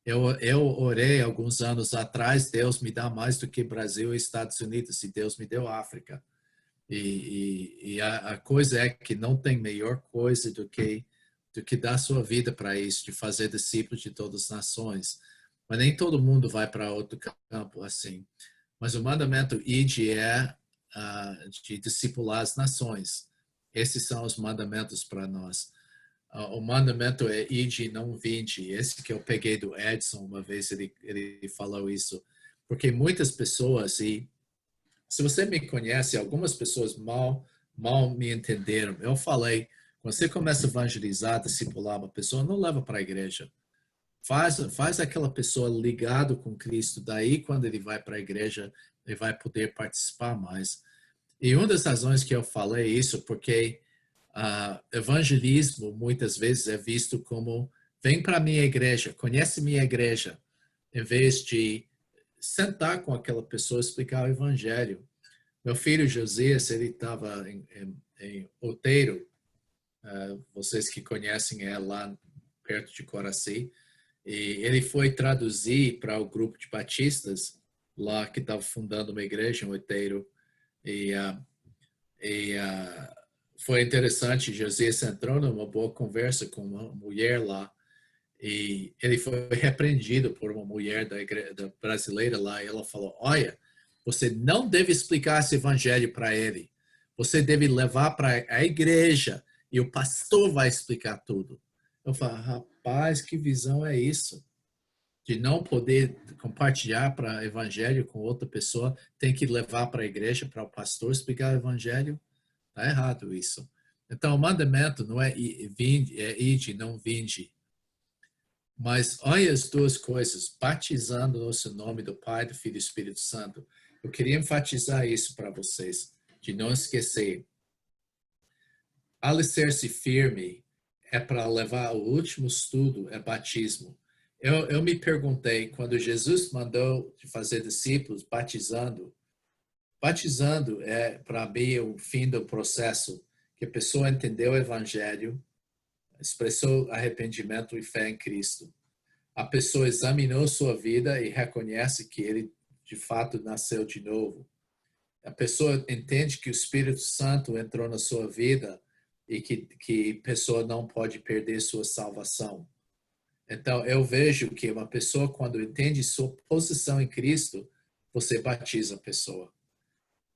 Eu orei alguns anos atrás, Deus me dá mais do que Brasil e Estados Unidos, e Deus me deu África. E a coisa é que não tem melhor coisa do que dar sua vida para isso, de fazer discípulos de todas as nações. Mas nem todo mundo vai para outro campo assim. Mas o mandamento ide é de discipular as nações. Esses são os mandamentos para nós. O mandamento é ide e não vinde. Esse que eu peguei do Edson, uma vez ele falou isso. Porque muitas pessoas, e se você me conhece, algumas pessoas mal me entenderam. Eu falei, quando você começa a evangelizar, discipular uma pessoa, não leva para a igreja. Faz aquela pessoa ligado com Cristo. Daí, quando ele vai para a igreja, ele vai poder participar mais. E uma das razões que eu falei isso, porque evangelismo muitas vezes é visto como vem para a minha igreja, conhece minha igreja, em vez de sentar com aquela pessoa e explicar o evangelho. Meu filho Josias, ele estava em Outeiro, vocês que conhecem é lá perto de Coraci, e ele foi traduzir para o grupo de batistas lá que estava fundando uma igreja em Outeiro, e foi interessante. Josias entrou numa boa conversa com uma mulher lá, e ele foi repreendido por uma mulher da brasileira lá, e ela falou, olha, você não deve explicar esse evangelho para ele, você deve levar para a igreja e o pastor vai explicar tudo. Eu falo, rapaz, que visão é isso? De não poder compartilhar para o evangelho com outra pessoa, tem que levar para a igreja, para o pastor explicar o evangelho? Está errado isso. Então, o mandamento não é ide, não vinde. Mas olha as duas coisas, batizando no nosso nome do Pai, do Filho e do Espírito Santo. Eu queria enfatizar isso para vocês, de não esquecer. Alicerce firme é para levar o último estudo, é batismo. Eu me perguntei, quando Jesus mandou de fazer discípulos, batizando é, para mim, o fim do processo, que a pessoa entendeu o evangelho, expressou arrependimento e fé em Cristo. A pessoa examinou sua vida e reconhece que ele, de fato, nasceu de novo. a pessoa entende que o Espírito Santo entrou na sua vida e que a pessoa não pode perder sua salvação. Então, eu vejo que uma pessoa, quando entende sua posição em Cristo, você batiza a pessoa.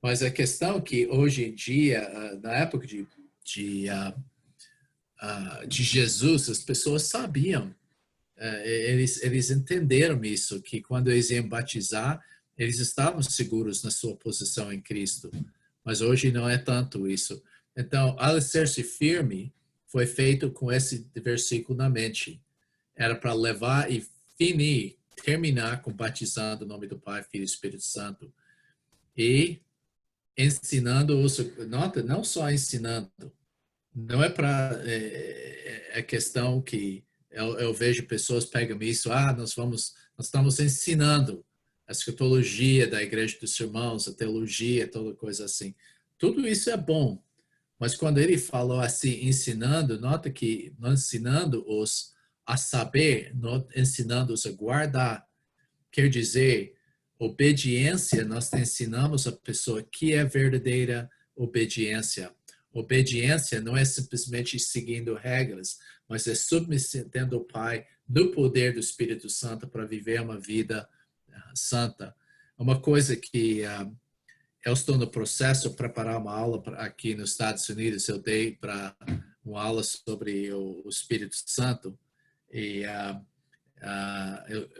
Mas a questão é que, hoje em dia, na época de Jesus, as pessoas sabiam, eles entenderam isso, que quando eles iam batizar, eles estavam seguros na sua posição em Cristo. Mas hoje não é tanto isso. Então, alicerce firme foi feito com esse versículo na mente. Era para levar e terminar com batizando o nome do Pai, Filho e Espírito Santo. E ensinando, nota, não só ensinando, não é para, é questão que eu vejo pessoas pegam isso, nós estamos ensinando a escatologia da Igreja dos Irmãos, a teologia, toda coisa assim. Tudo isso é bom, mas quando ele falou assim, ensinando, nota que não ensinando-os a saber, não ensinando-os a guardar, quer dizer, obediência, nós ensinamos a pessoa que é verdadeira obediência. Obediência não é simplesmente seguindo regras, mas é submetendo ao Pai no poder do Espírito Santo para viver uma vida santa. Uma coisa que eu estou no processo de preparar uma aula aqui nos Estados Unidos, eu dei para uma aula sobre o Espírito Santo e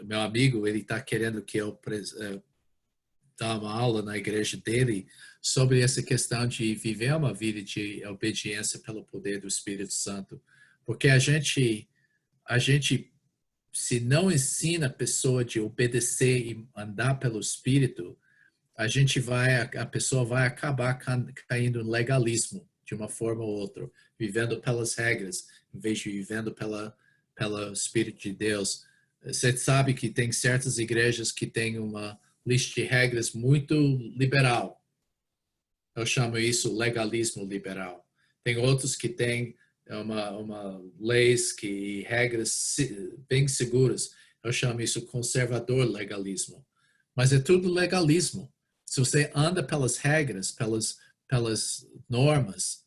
meu amigo, ele está querendo que eu dar uma aula na igreja dele sobre essa questão de viver uma vida de obediência pelo poder do Espírito Santo. Porque a gente se não ensina a pessoa de obedecer e andar pelo Espírito, a pessoa vai acabar caindo no legalismo de uma forma ou outra, vivendo pelas regras, em vez de vivendo pelo Espírito de Deus. Você sabe que tem certas igrejas que têm uma lista de regras muito liberal. Eu chamo isso legalismo liberal. Tem outros que têm uma leis e regras bem seguras. Eu chamo isso conservador legalismo. Mas é tudo legalismo. Se você anda pelas regras, pelas normas,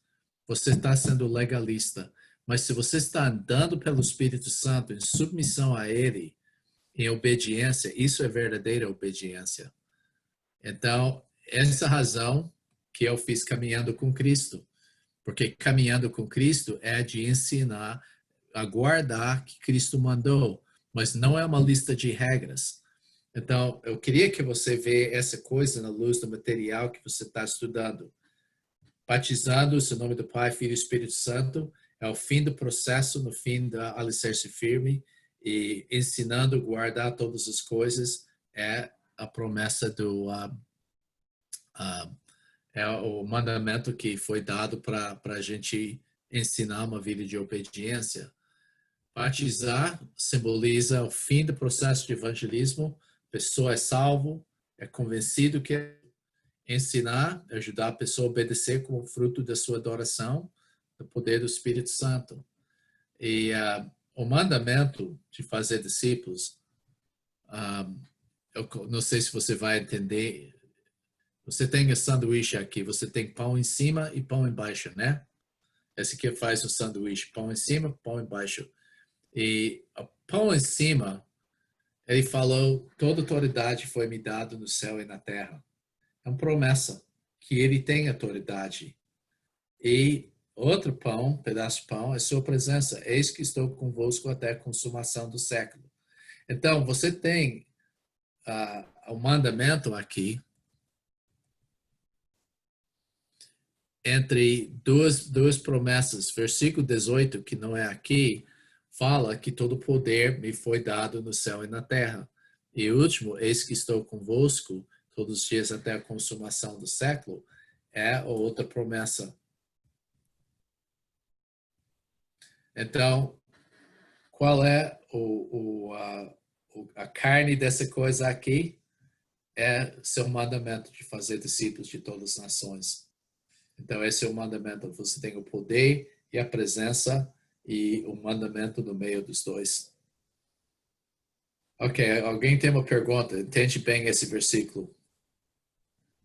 você está sendo legalista. Mas se você está andando pelo Espírito Santo, em submissão a Ele, em obediência, isso é verdadeira obediência. Então, essa razão que eu fiz caminhando com Cristo. Porque caminhando com Cristo é de ensinar a guardar o que Cristo mandou, mas não é uma lista de regras. Então, eu queria que você veja essa coisa na luz do material que você está estudando. Batizando-se no nome do Pai, Filho e Espírito Santo é o fim do processo, no fim da alicerce firme, e ensinando a guardar todas as coisas é a promessa é o mandamento que foi dado para a gente ensinar uma vida de obediência. Batizar simboliza o fim do processo de evangelismo. A pessoa é salvo, é convencido que ensinar, ajudar a pessoa a obedecer como fruto da sua adoração, do poder do Espírito Santo. E o mandamento de fazer discípulos, eu não sei se você vai entender. Você tem o sanduíche aqui, você tem pão em cima e pão embaixo, né? Esse aqui faz o sanduíche, pão em cima, pão embaixo. E o pão em cima, ele falou, toda autoridade foi me dada no céu e na terra. É uma promessa que ele tem autoridade. E outro pão, pedaço de pão, é sua presença. Eis que estou convosco até a consumação do século. Então, você tem o mandamento aqui, entre duas promessas. Versículo 18, que não é aqui, fala que todo poder me foi dado no céu e na terra. E o último, eis que estou convosco todos os dias até a consumação do século, é outra promessa. Então, qual é a carne dessa coisa aqui? É seu mandamento de fazer discípulos de todas as nações. Então, esse é o mandamento. Você tem o poder e a presença e o mandamento no meio dos dois. Ok, alguém tem uma pergunta? Entende bem esse versículo?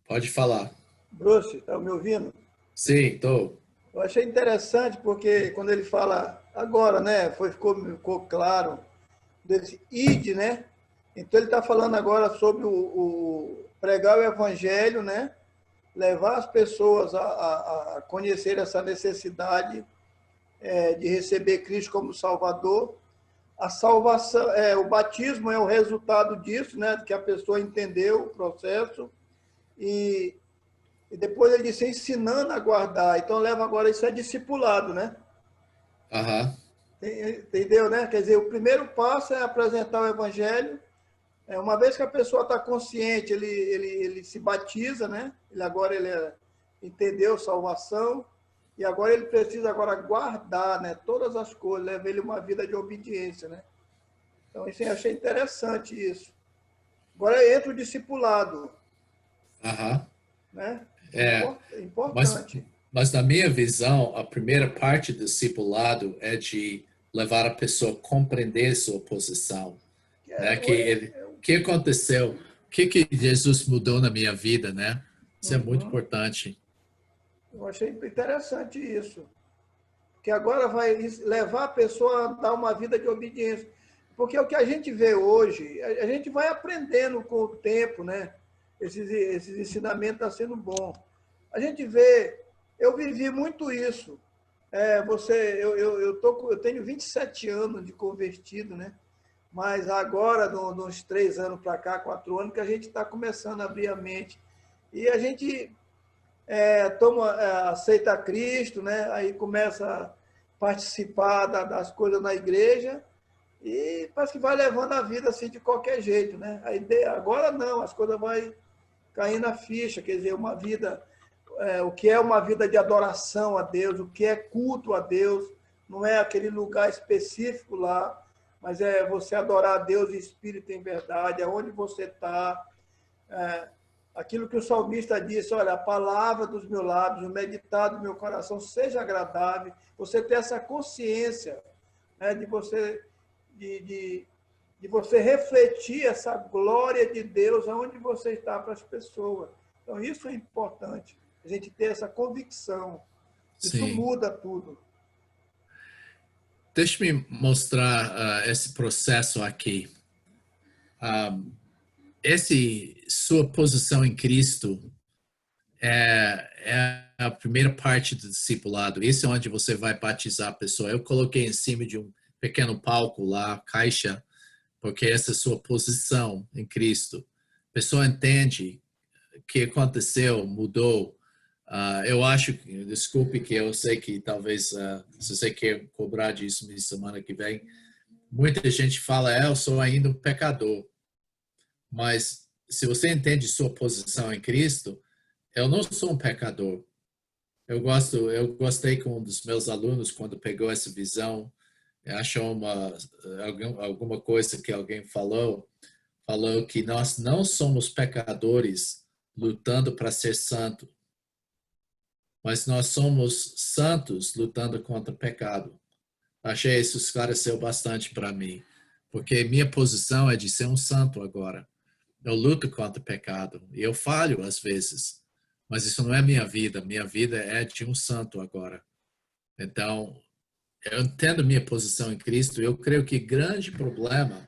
Pode falar. Bruce, está me ouvindo? Sim, estou. Eu achei interessante porque quando ele fala agora, né, ficou claro desse id, né? Então ele está falando agora sobre o pregar o evangelho, né? Levar as pessoas a conhecer essa necessidade de receber Cristo como Salvador. A salvação, o batismo é o resultado disso, né? Que a pessoa entendeu o processo e depois ele disse ensinando a guardar. Então leva agora isso é discipulado, né? Entendeu, né? Quer dizer, o primeiro passo é apresentar o evangelho. Uma vez que a pessoa está consciente, ele se batiza, né? Ele entendeu salvação e agora ele precisa agora guardar, né? Todas as coisas, leva ele uma vida de obediência, né? Então, isso eu achei interessante isso. Agora entra o discipulado, né? Importante. Mas na minha visão, a primeira parte do discipulado é de levar a pessoa a compreender sua posição. O que aconteceu? O que Jesus mudou na minha vida, né? Isso é muito importante. Eu achei interessante isso. Que agora vai levar a pessoa a dar uma vida de obediência. Porque o que a gente vê hoje, a gente vai aprendendo com o tempo, né? Esses ensinamentos estão sendo bom. A gente vê, eu vivi muito isso. Eu tenho 27 anos de convertido, né? Mas agora, de uns 3 anos para cá, 4 anos, que a gente está começando a abrir a mente. E a gente aceita Cristo, né? Aí começa a participar das coisas na igreja e parece que vai levando a vida assim de qualquer jeito, né? Agora não, as coisas vão caindo na ficha, quer dizer, uma vida, o que é uma vida de adoração a Deus, o que é culto a Deus, não é aquele lugar específico lá, mas é você adorar a Deus em espírito e em verdade, aonde você está. Aquilo que o salmista disse, olha, a palavra dos meus lábios, o meditar do meu coração seja agradável, você ter essa consciência, né, de você refletir essa glória de Deus aonde você está para as pessoas. Então, isso é importante, a gente ter essa convicção. Isso Sim. muda tudo. Deixa-me mostrar esse processo aqui. Sua posição em Cristo é a primeira parte do discipulado. Isso é onde você vai batizar a pessoa. Eu coloquei em cima de um pequeno palco lá, caixa, porque essa é a sua posição em Cristo. A pessoa entende o que aconteceu, mudou. Eu acho, desculpe que eu sei que talvez, se você quer cobrar disso na semana que vem, muita gente fala, eu sou ainda um pecador. Mas se você entende sua posição em Cristo, eu não sou um pecador. Eu gostei com um dos meus alunos quando pegou essa visão, achou alguma coisa que alguém falou que nós não somos pecadores lutando para ser santo, mas nós somos santos lutando contra o pecado. Achei isso esclareceu bastante para mim, porque minha posição é de ser um santo agora. Eu luto contra o pecado e eu falho às vezes, mas isso não é minha vida. Minha vida é de um santo agora. Então, eu entendo minha posição em Cristo. Eu creio que o grande problema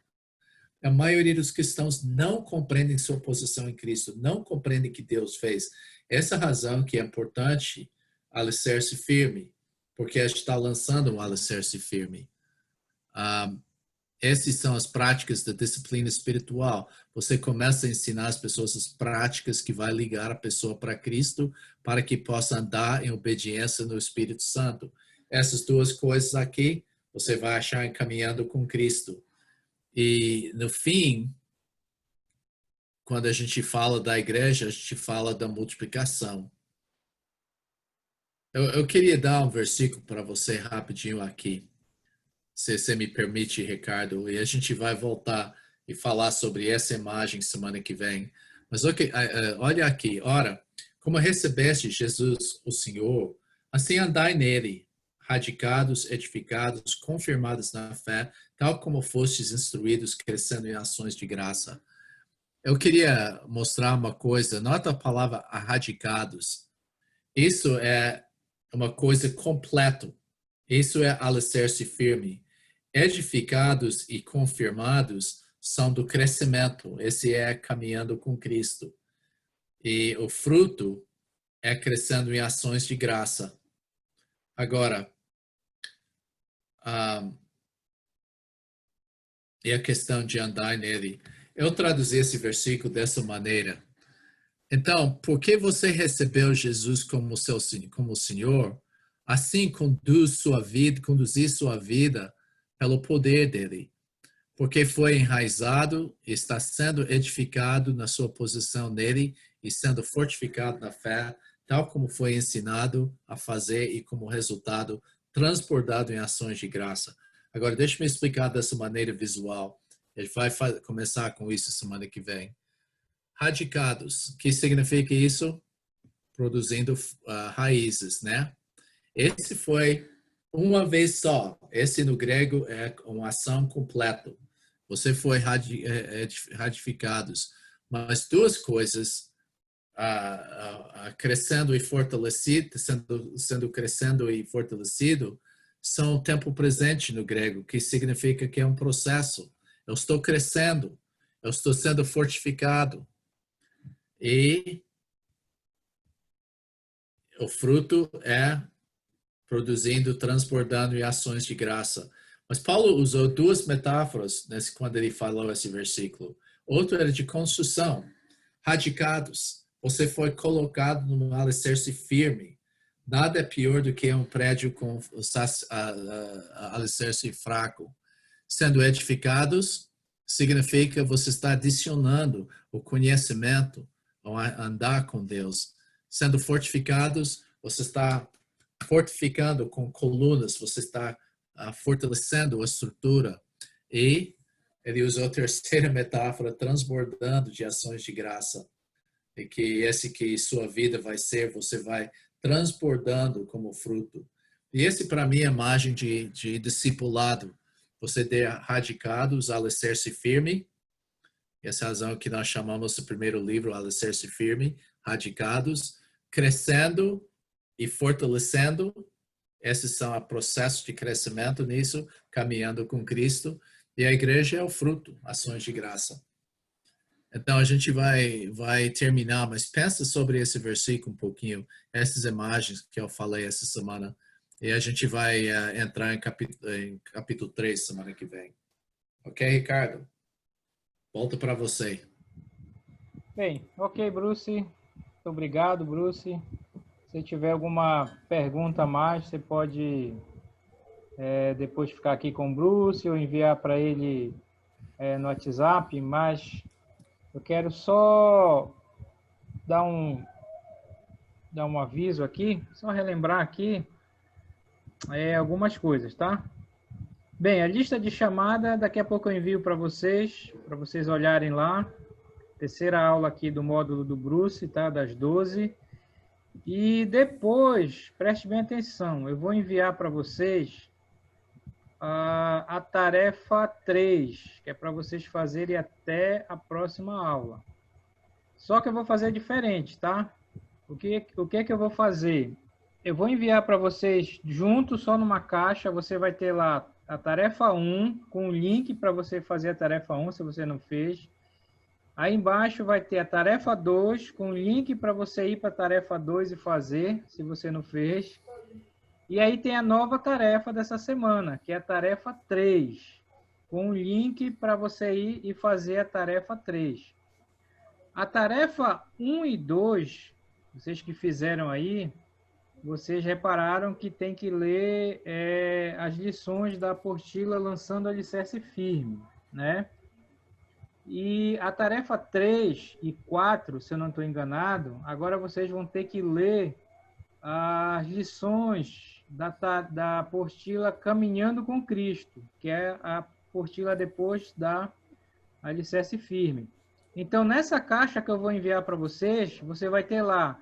a maioria dos cristãos não compreendem sua posição em Cristo, não compreendem o que Deus fez. Essa razão que é importante alicerce firme, porque a gente está lançando um alicerce firme. Essas são as práticas da disciplina espiritual. Você começa a ensinar as pessoas as práticas que vai ligar a pessoa para Cristo, para que possa andar em obediência no Espírito Santo. Essas duas coisas aqui, você vai achar encaminhando com Cristo. E, no fim, quando a gente fala da igreja, a gente fala da multiplicação. Eu queria dar um versículo para você rapidinho aqui, se você me permite, Ricardo, e a gente vai voltar e falar sobre essa imagem semana que vem. Mas olha aqui, ora, como recebeste Jesus, o Senhor, assim andai nele, radicados, edificados, confirmados na fé, tal como fostes instruídos, crescendo em ações de graça. Eu queria mostrar uma coisa. Nota a palavra arradicados. Isso é uma coisa completa. Isso é alicerce firme. Edificados e confirmados são do crescimento. Esse é caminhando com Cristo. E o fruto é crescendo em ações de graça. Agora, e a questão de andar nele. Eu traduzi esse versículo dessa maneira. Então, porque você recebeu Jesus como Senhor, assim conduzir sua vida pelo poder dele. Porque foi enraizado e está sendo edificado na sua posição nele e sendo fortificado na fé, tal como foi ensinado a fazer e como resultado transbordado em ações de graça. Agora, deixa-me explicar dessa maneira visual. A gente vai começar com isso semana que vem. Radicados. O que significa isso? Produzindo raízes, né? Esse foi uma vez só. Esse no grego é uma ação completa. Você foi radicados. Mas duas coisas, crescendo e fortalecido, sendo crescendo e fortalecido, são tempo presente no grego, que significa que é um processo. Eu estou crescendo, eu estou sendo fortificado. E o fruto é produzindo, transbordando em ações de graça. Mas Paulo usou duas metáforas quando ele falou esse versículo. Outro era de construção. Radicados. Você foi colocado num alicerce firme. Nada é pior do que um prédio com alicerce fraco. Sendo edificados, significa você está adicionando o conhecimento, ou andar com Deus. Sendo fortificados, você está fortificando com colunas, você está fortalecendo a estrutura. E ele usou a terceira metáfora, transbordando de ações de graça. E que sua vida vai ser, você vai transbordando como fruto. E esse, para mim, é a imagem de discipulado. Você ter radicados, alicerce firme. Essa é a razão que nós chamamos o primeiro livro, alicerce firme, radicados, crescendo e fortalecendo. Esses são o processo de crescimento nisso, caminhando com Cristo. E a igreja é o fruto, ações de graça. Então, a gente vai terminar, mas pensa sobre esse versículo um pouquinho, essas imagens que eu falei essa semana. E a gente vai entrar em capítulo 3 semana que vem. Ok, Ricardo? Volta para você. Bem, ok, Bruce. Muito obrigado, Bruce. Se tiver alguma pergunta a mais, você pode depois ficar aqui com o Bruce ou enviar para ele no WhatsApp, mas eu quero só dar um aviso aqui, só relembrar aqui algumas coisas, tá? Bem, a lista de chamada, daqui a pouco eu envio para vocês olharem lá. Terceira aula aqui do módulo do Bruce, tá? Das 12. E depois, preste bem atenção, eu vou enviar para vocês a tarefa 3, que é para vocês fazerem até a próxima aula. Só que eu vou fazer diferente, tá? O que é que eu vou fazer? Eu vou enviar para vocês junto, só numa caixa, você vai ter lá a tarefa 1, com o link para você fazer a tarefa 1, se você não fez. Aí embaixo vai ter a tarefa 2, com o link para você ir para a tarefa 2 e fazer, se você não fez. E aí tem a nova tarefa dessa semana, que é a tarefa 3, com o link para você ir e fazer a tarefa 3. A tarefa 1 e 2, vocês que fizeram aí, vocês repararam que tem que ler as lições da apostila Lançando Alicerce Firme, né? E a tarefa 3 e 4, se eu não estou enganado, agora vocês vão ter que ler as lições da apostila Caminhando com Cristo, que é a apostila depois da Alicerce Firme. Então, nessa caixa que eu vou enviar para vocês, você vai ter lá,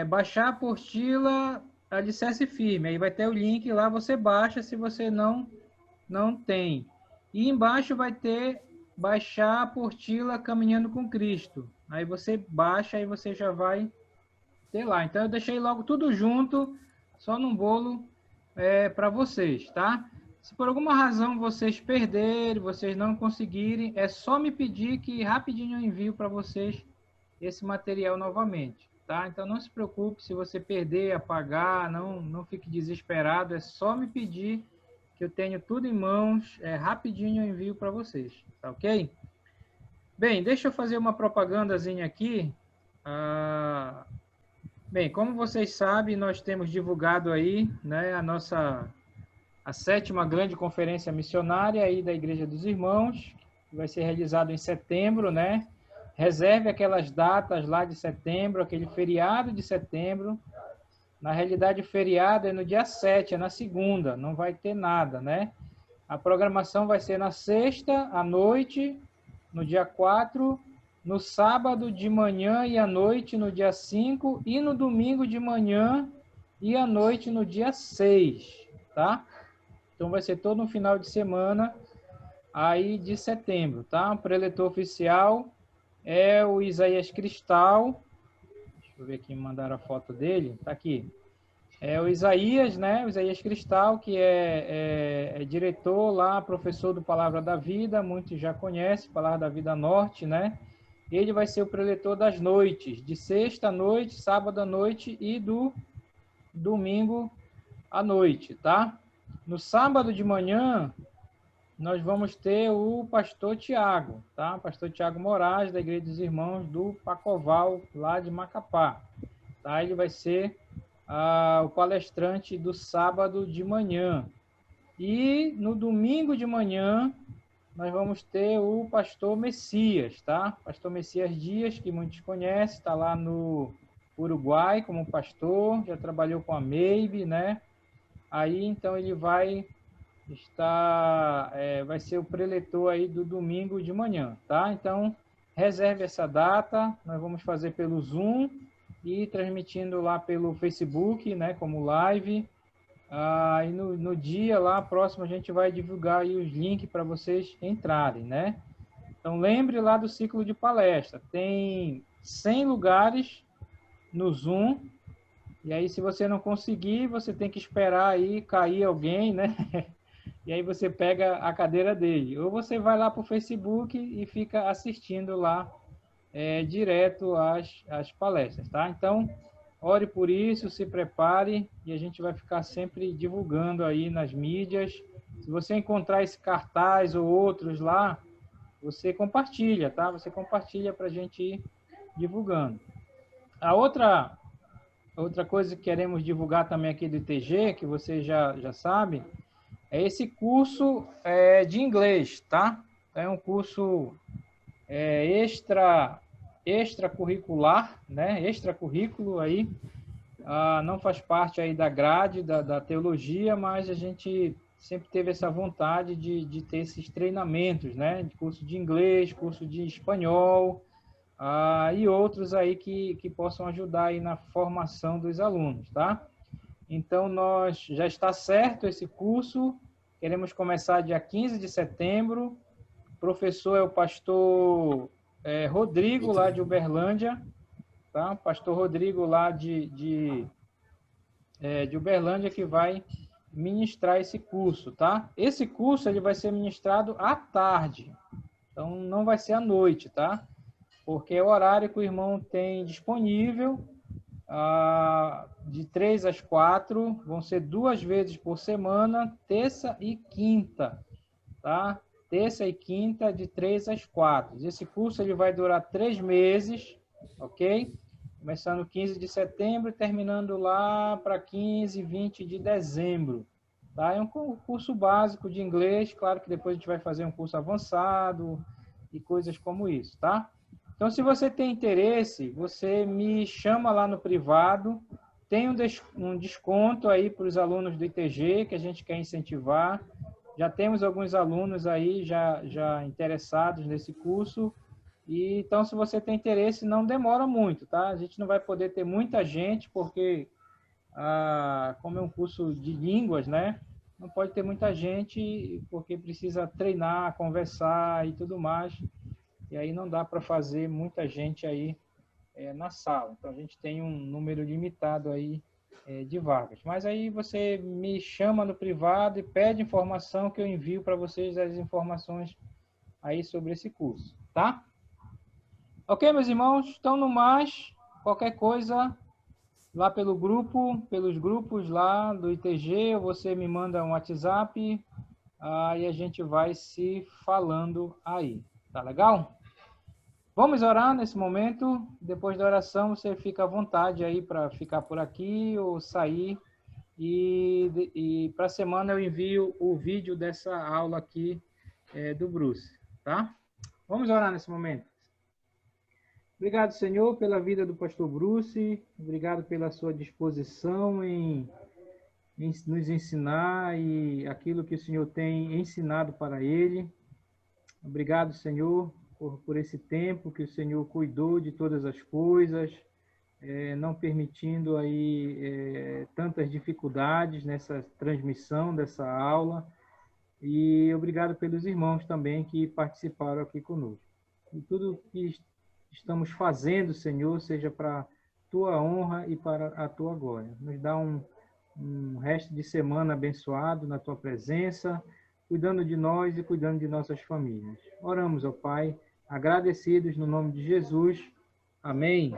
baixar a apostila Alicerce Firme. Aí vai ter o link lá, você baixa se você não tem. E embaixo vai ter baixar a apostila Caminhando com Cristo. Aí você baixa e você já vai ter lá. Então eu deixei logo tudo junto, só num bolo para vocês, tá? Se por alguma razão vocês perderem, vocês não conseguirem, é só me pedir que rapidinho eu envio para vocês esse material novamente, tá? Então não se preocupe se você perder, apagar, não fique desesperado, é só me pedir que eu tenho tudo em mãos, rapidinho eu envio para vocês, tá ok? Bem, deixa eu fazer uma propagandazinha aqui. Bem, como vocês sabem, nós temos divulgado aí, né, a 7ª grande conferência missionária aí da Igreja dos Irmãos, que vai ser realizada em setembro, né? Reserve aquelas datas lá de setembro, aquele feriado de setembro. Na realidade, o feriado é no dia 7, é na segunda, não vai ter nada, né? A programação vai ser na sexta, à noite, no dia 4, no sábado de manhã e à noite, no dia 5, e no domingo de manhã e à noite, no dia 6, tá? Então, vai ser todo um final de semana aí de setembro, tá? O preletor oficial é o Isaías Cristal. Deixa eu ver aqui, me mandaram a foto dele. Tá aqui. É o Isaías, né? O Isaías Cristal, que é diretor lá, professor do Palavra da Vida. Muitos já conhecem, Palavra da Vida Norte, né? Ele vai ser o preletor das noites, de sexta à noite, sábado à noite e do domingo à noite, tá? No sábado de manhã, nós vamos ter o pastor Tiago, tá? Pastor Tiago Moraes, da Igreja dos Irmãos do Pacoval, lá de Macapá. Tá? Ele vai ser o palestrante do sábado de manhã. E no domingo de manhã, nós vamos ter o pastor Messias, tá? Pastor Messias Dias, que muitos conhecem, está lá no Uruguai como pastor, já trabalhou com a Maybe, né? Aí, então, ele vai ser o preletor aí do domingo de manhã, tá? Então, reserve essa data, nós vamos fazer pelo Zoom e transmitindo lá pelo Facebook, né, como live. E no dia lá próximo a gente vai divulgar aí os links para vocês entrarem, né? Então, lembre lá do ciclo de palestra, tem 100 lugares no Zoom. E aí, se você não conseguir, você tem que esperar aí cair alguém, né? E aí você pega a cadeira dele. Ou você vai lá para o Facebook e fica assistindo lá direto às palestras, tá? Então, ore por isso, se prepare e a gente vai ficar sempre divulgando aí nas mídias. Se você encontrar esse cartaz ou outros lá, você compartilha, tá? Você compartilha para a gente ir divulgando. A outra coisa que queremos divulgar também aqui do ITG, que você já sabe, é esse curso de inglês, tá? É um curso extracurricular, né? Extracurrículo aí, não faz parte aí da grade da teologia, mas a gente sempre teve essa vontade de ter esses treinamentos, né? De curso de inglês, curso de espanhol, e outros aí que possam ajudar aí na formação dos alunos, tá? Então, já está certo esse curso, queremos começar dia 15 de setembro, o professor é o pastor Rodrigo, lá de Uberlândia, tá? Pastor Rodrigo, lá de Uberlândia, que vai ministrar esse curso, tá? Esse curso ele vai ser ministrado à tarde, então não vai ser à noite, tá? Porque é o horário que o irmão tem disponível, de 3 às 4, vão ser 2 vezes por semana, terça e quinta, tá? Terça e quinta, de 3 às 4. Esse curso ele vai durar 3 meses, ok? Começando 15 de setembro e terminando lá para 15, 20 de dezembro. Tá? É um curso básico de inglês, claro que depois a gente vai fazer um curso avançado e coisas como isso, tá? Então, se você tem interesse, você me chama lá no privado, tem um desconto aí para os alunos do ITG, que a gente quer incentivar. Já temos alguns alunos aí já interessados nesse curso. E, então, se você tem interesse, não demora muito, tá? A gente não vai poder ter muita gente, porque, como é um curso de línguas, né? não pode ter muita gente, porque precisa treinar, conversar e tudo mais. E aí não dá para fazer muita gente aí na sala. Então, a gente tem um número limitado aí de vagas. Mas aí você me chama no privado e pede informação que eu envio para vocês as informações aí sobre esse curso, tá? Ok, meus irmãos? Então, no mais, qualquer coisa, lá pelo grupo, pelos grupos lá do ITG, você me manda um WhatsApp, e a gente vai se falando aí. Tá legal? Vamos orar nesse momento. Depois da oração, você fica à vontade aí para ficar por aqui ou sair. E para a semana eu envio o vídeo dessa aula aqui do Bruce, tá? Vamos orar nesse momento. Obrigado, Senhor, pela vida do pastor Bruce. Obrigado pela sua disposição em nos ensinar e aquilo que o Senhor tem ensinado para ele. Obrigado, Senhor, por esse tempo que o Senhor cuidou de todas as coisas, não permitindo aí tantas dificuldades nessa transmissão dessa aula. E obrigado pelos irmãos também que participaram aqui conosco. E tudo que estamos fazendo, Senhor, seja para a tua honra e para a tua glória. Nos dá um resto de semana abençoado na tua presença, cuidando de nós e cuidando de nossas famílias. Oramos, ó Pai, agradecidos no nome de Jesus. Amém.